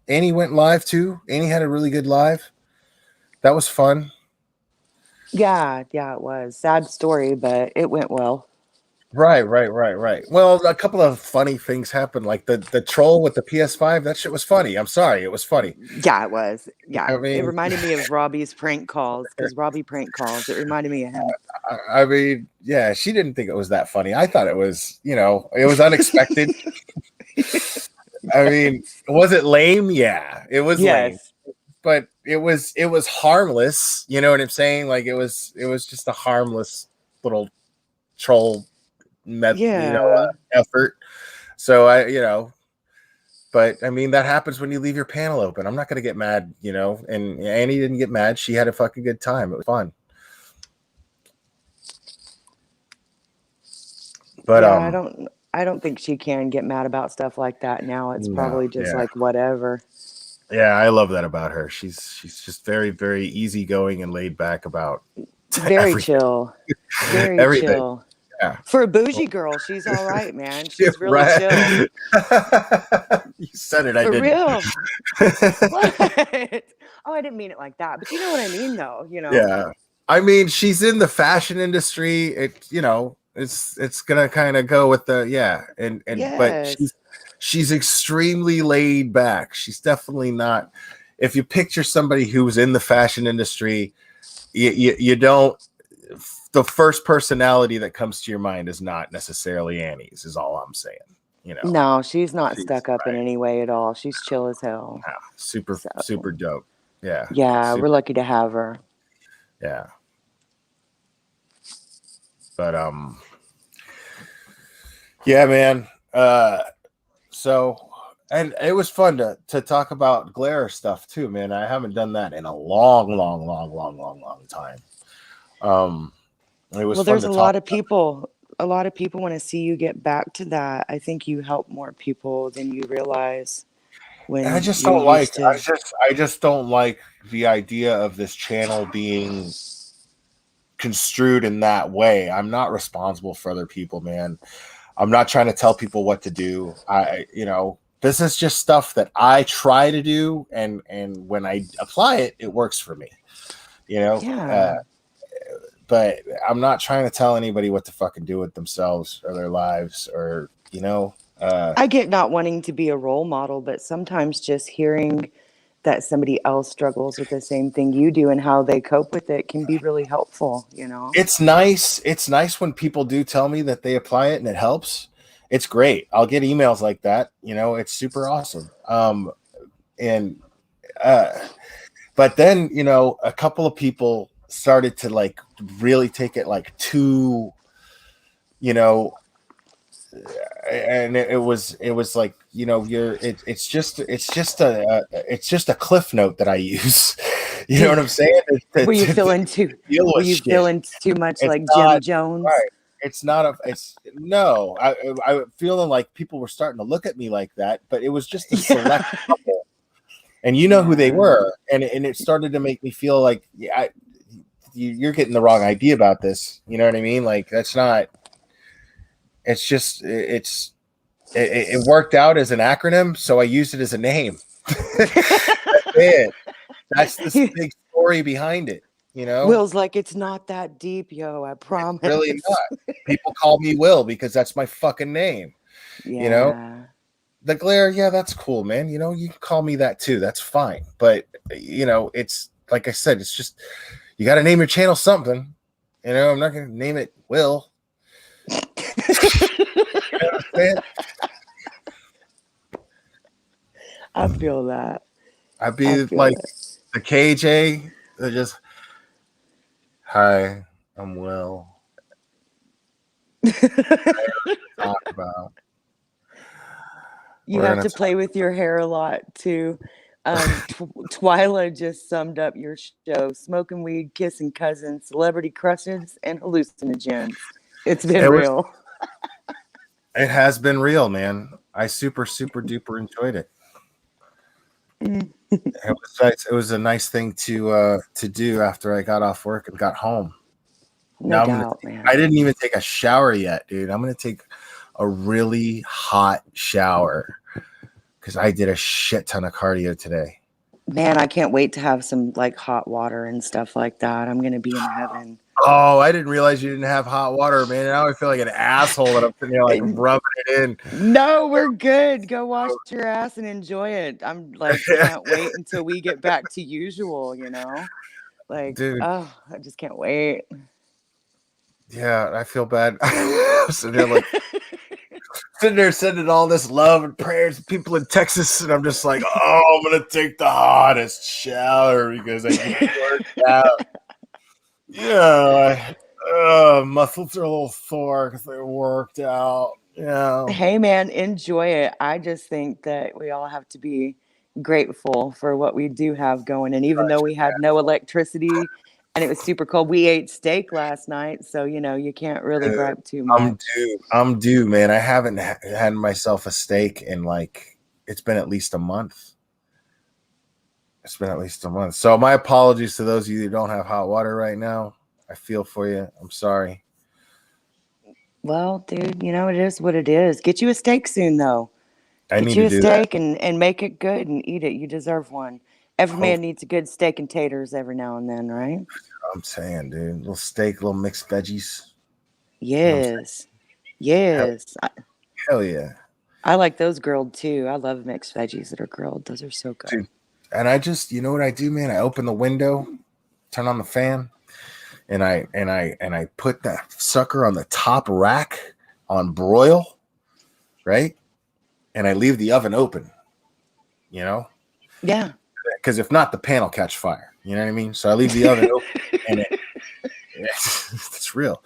Speaker 1: Annie went live too. Annie had a really good live. That was fun.
Speaker 8: Yeah, it was. Sad story, but it went well.
Speaker 1: Right. Well, a couple of funny things happened, like the troll with the PS5. That shit was funny. I'm sorry, it was funny.
Speaker 8: Yeah, it was. Yeah.
Speaker 1: I
Speaker 8: It
Speaker 1: mean,
Speaker 8: reminded me of Robbie's prank calls because Robbie prank calls. It reminded me of him.
Speaker 1: I mean, yeah, she didn't think it was that funny. I thought it was, it was unexpected. I mean, was it lame? Yeah, it was lame.
Speaker 8: Yes.
Speaker 1: But it was harmless. You know what I'm saying? Like it was just a harmless little troll effort. So but I mean that happens when you leave your panel open. I'm not gonna get mad, and Annie didn't get mad. She had a fucking good time. It was fun. But
Speaker 8: yeah, I don't think she can get mad about stuff like that now. It's probably just like whatever.
Speaker 1: Yeah, I love that about her. She's just very, very easygoing and laid back about
Speaker 8: very chill. Very
Speaker 1: everything.
Speaker 8: Chill.
Speaker 1: Yeah.
Speaker 8: For a bougie girl, she's all right, man. She's really chill.
Speaker 1: You said it, I didn't.
Speaker 8: For real. What? Oh, I didn't mean it like that. But you know what I mean though,
Speaker 1: Yeah. I mean, she's in the fashion industry. It's gonna kind of go with the but she's extremely laid back. She's definitely not. If you picture somebody who's in the fashion industry, you don't. The first personality that comes to your mind is not necessarily Annie's. Is all I'm saying.
Speaker 8: No, she's not stuck up in any way at all. She's chill as hell.
Speaker 1: Yeah, super dope. Yeah.
Speaker 8: Yeah, we're lucky to have her.
Speaker 1: Yeah. But yeah, man. So, and it was fun to talk about glare stuff too, man. I haven't done that in a long time. It was
Speaker 8: well,
Speaker 1: fun
Speaker 8: there's
Speaker 1: to
Speaker 8: a lot of people. A lot of people want to see you get back to that. I think you help more people than you realize. When
Speaker 1: I just don't like. I just don't like the idea of this channel being construed in that way. I'm not responsible for other people, man. I'm not trying to tell people what to do. This is just stuff that I try to do, and when I apply it, it works for me.
Speaker 8: Yeah.
Speaker 1: But I'm not trying to tell anybody what to fucking do with themselves or their lives, or
Speaker 8: I get not wanting to be a role model, but sometimes just hearing that somebody else struggles with the same thing you do and how they cope with it can be really helpful.
Speaker 1: It's nice. It's nice when people do tell me that they apply it and it helps. It's great. I'll get emails like that. It's super awesome. But then, a couple of people started to like really take it like too, and it was like, it's just a cliff note that I use. You know what I'm saying?
Speaker 8: Were you feeling too much
Speaker 1: it's
Speaker 8: like
Speaker 1: not,
Speaker 8: Jim Jones?
Speaker 1: Right. No, I feeling like people were starting to look at me like that, but it was just a select couple, and who they were, and it started to make me feel like, you're getting the wrong idea about this. You know what I mean? Like that's not. It's just it worked out as an acronym, so I used it as a name. That's it. That's the big story behind it.
Speaker 8: Will's like, it's not that deep, yo. I promise.
Speaker 1: It's really not. People call me Will because that's my fucking name.
Speaker 8: Yeah.
Speaker 1: The glare, yeah, that's cool, man. You can call me that too. That's fine. But it's like I said, it's just you got to name your channel something. I'm not going to name it Will. You know what I'm saying?
Speaker 8: I feel that.
Speaker 1: I'd be like the KJ. They're just, hi, I'm Will. Talk about.
Speaker 8: You have to play with your hair a lot too. Twyla just summed up your show: smoking weed, kissing cousins, celebrity crushes, and hallucinogens. It's been real.
Speaker 1: It has been real, man. I super duper enjoyed it. It was a nice thing to do after I got off work and got home.
Speaker 8: No doubt, man.
Speaker 1: I didn't even take a shower yet, dude. I'm gonna take a really hot shower because I did a shit ton of cardio today.
Speaker 8: Man, I can't wait to have some like hot water and stuff like that. I'm gonna be in heaven.
Speaker 1: Oh, I didn't realize you didn't have hot water, man. Now I feel like an asshole that I'm sitting there like rubbing it in.
Speaker 8: No, we're good. Go wash your ass and enjoy it. I'm like, can't wait until we get back to usual, you know? Like,
Speaker 1: Dude.
Speaker 8: oh, I just can't wait.
Speaker 1: Yeah, I feel bad. I'm sitting there like sitting there sending all this love and prayers to people in Texas, and I'm just like, oh, I'm gonna take the hottest shower because I get worked out. Yeah, muscles are a little sore because they worked out. Yeah.
Speaker 8: Hey, man, enjoy it. I just think that we all have to be grateful for what we do have going. And even though we had no electricity and it was super cold, we ate steak last night. So, you know, you can't really gripe too much.
Speaker 1: I'm due, man. I haven't had myself a steak in like, it's been at least a month. It's been at least a month. So my apologies to those of you who don't have hot water right now. I feel for you. I'm sorry.
Speaker 8: Well, dude, you know, it is what it is. Get you a steak soon, though.
Speaker 1: Get
Speaker 8: you a steak and make it good and eat it. You deserve one. Every man needs a good steak and taters every now and then, right?
Speaker 1: I'm saying, dude. Little steak, little mixed veggies.
Speaker 8: Yes. Yes.
Speaker 1: Hell yeah.
Speaker 8: I like those grilled too. I love mixed veggies that are grilled. Those are so good.
Speaker 1: Dude, and I just, you know what I do, man? I open the window, turn on the fan, and I put that sucker on the top rack on broil, right? And I leave the oven open, you know?
Speaker 8: Yeah.
Speaker 1: Because if not, the pan will catch fire. You know what I mean? So I leave the oven open, and it's real.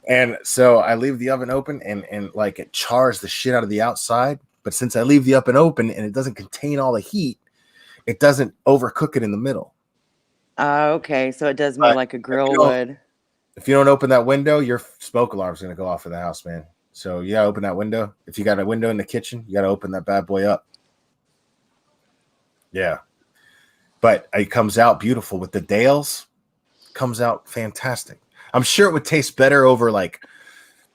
Speaker 1: And so I leave the oven open, and like it chars the shit out of the outside. But since I leave the oven open and it doesn't contain all the heat, it doesn't overcook it in the middle.
Speaker 8: Okay. So it does more like a grill would.
Speaker 1: If you don't open that window, your smoke alarm's going to go off in the house, man. So you got to open that window. If you got a window in the kitchen, you got to open that bad boy up. Yeah. But it comes out beautiful with the Dales. Comes out fantastic. I'm sure it would taste better over like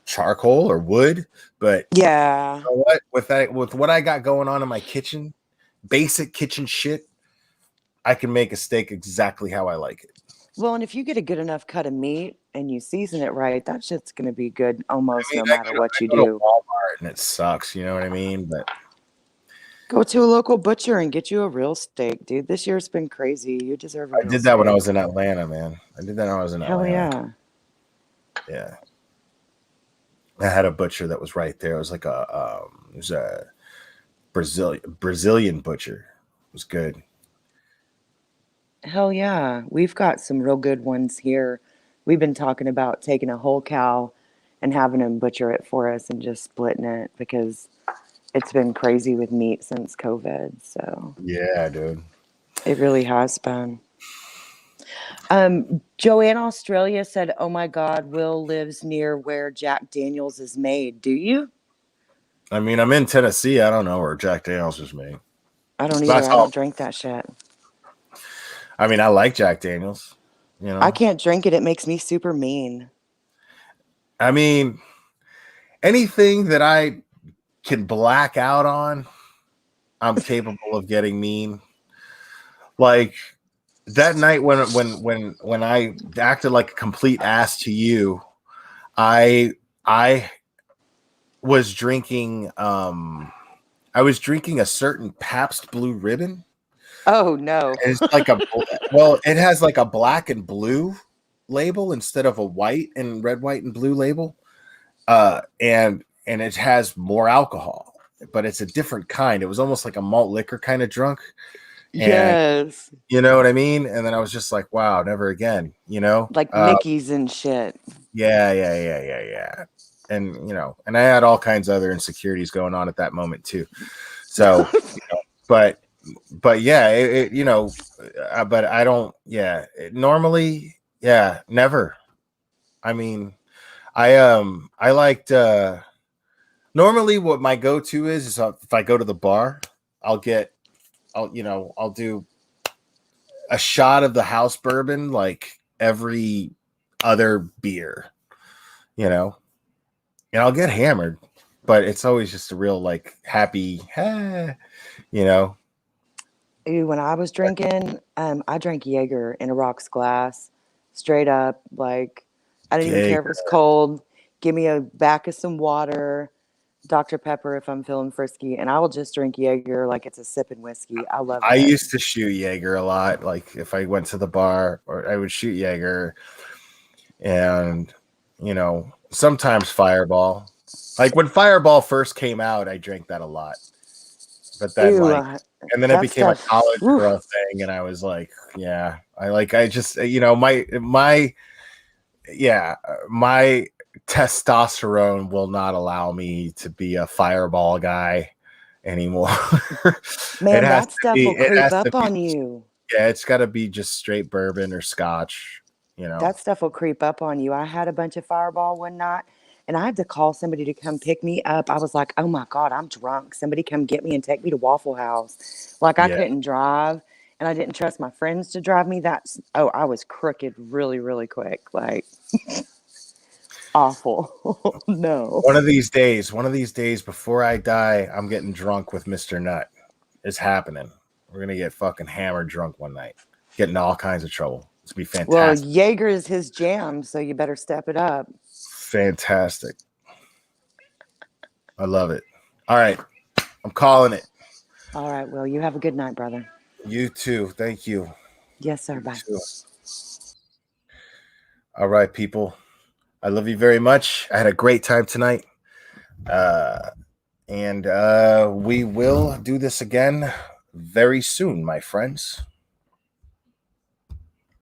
Speaker 1: charcoal or wood, but
Speaker 8: yeah,
Speaker 1: you know what? With what I got going on in my kitchen, basic kitchen shit, I can make a steak exactly how I like it.
Speaker 8: Well, and if you get a good enough cut of meat and you season it right, that shit's gonna be good almost no matter what you do.
Speaker 1: Walmart and it sucks, you know what I mean? But
Speaker 8: go to a local butcher and get you a real steak, dude. This year's been crazy. You deserve a real
Speaker 1: I did that when I was in Atlanta, man. I did that when I was in Atlanta.
Speaker 8: Hell yeah.
Speaker 1: Yeah. I had a butcher that was right there. It was like it was a Brazilian butcher. It was good.
Speaker 8: Hell yeah. We've got some real good ones here. We've been talking about taking a whole cow and having him butcher it for us and just splitting it because it's been crazy with meat since COVID. So
Speaker 1: yeah, dude.
Speaker 8: It really has been. Joanne Australia said, "Oh my God, Will lives near where Jack Daniels is made. Do you?"
Speaker 1: I mean, I'm in Tennessee. I don't know where Jack Daniels is made.
Speaker 8: I don't either. I don't drink that shit.
Speaker 1: I mean, I like Jack Daniels. You know,
Speaker 8: I can't drink it. It makes me super mean.
Speaker 1: I mean, anything that I can black out on, I'm capable of getting mean. Like that night when I acted like a complete ass to you, I was drinking I was drinking a certain Pabst Blue Ribbon.
Speaker 8: Oh no.
Speaker 1: It's like it has like a black and blue label instead of a white and red, white, and blue label. And it has more alcohol, but it's a different kind. It was almost like a malt liquor kind of drunk. And,
Speaker 8: yes.
Speaker 1: You know what I mean? And then I was just like, wow, never again, you know?
Speaker 8: Like Mickey's and shit.
Speaker 1: Yeah. And, you know, and I had all kinds of other insecurities going on at that moment too. So, you know, but yeah, you know, but I don't, normally, never. I mean, I liked, normally what my go-to is if I go to the bar, I'll do a shot of the house bourbon like every other beer, you know, and I'll get hammered, but it's always just a real like happy, you know.
Speaker 8: Ew, when I was drinking, I drank Jaeger in a rocks glass, straight up. Like, I didn't even care if it was cold. Give me a back of some water, Dr. Pepper if I'm feeling frisky, and I will just drink Jaeger like it's a sipping whiskey. I love
Speaker 1: I
Speaker 8: it.
Speaker 1: used to shoot Jaeger a lot. Like if I went to the bar, or I would shoot Jaeger, and you know, sometimes Fireball. Like when Fireball first came out, I drank that a lot. But then
Speaker 8: Ew,
Speaker 1: and then it
Speaker 8: that
Speaker 1: became a
Speaker 8: stuff.
Speaker 1: college
Speaker 8: Oof.
Speaker 1: girl thing, and I was like, yeah, I just, you know, my testosterone will not allow me to be a Fireball guy anymore.
Speaker 8: Man,
Speaker 1: It has
Speaker 8: that
Speaker 1: to
Speaker 8: stuff
Speaker 1: be,
Speaker 8: will
Speaker 1: it
Speaker 8: creep
Speaker 1: has to
Speaker 8: up
Speaker 1: be,
Speaker 8: on you.
Speaker 1: yeah, it's got to be just straight bourbon or scotch, you know.
Speaker 8: That stuff will creep up on you. I had a bunch of Fireball one night, and I had to call somebody to come pick me up. I was like, oh my God, I'm drunk. Somebody come get me and take me to Waffle House. Like, I
Speaker 1: Yeah.
Speaker 8: couldn't drive, and I didn't trust my friends to drive me. I was crooked really, really quick. Like, awful. No.
Speaker 1: One of these days before I die, I'm getting drunk with Mr. Nut. It's happening. We're gonna get fucking hammered drunk one night, getting all kinds of trouble. It's gonna be
Speaker 8: Well,
Speaker 1: fantastic.
Speaker 8: Jaeger is his jam, so you better step it up.
Speaker 1: Fantastic. I love it. All right. I'm calling it.
Speaker 8: All right. Well, you have a good night, brother.
Speaker 1: You too. Thank you.
Speaker 8: Yes, sir.
Speaker 1: You
Speaker 8: Bye.
Speaker 1: too. All right, people. I love you very much. I had a great time tonight. And we will do this again very soon, my friends.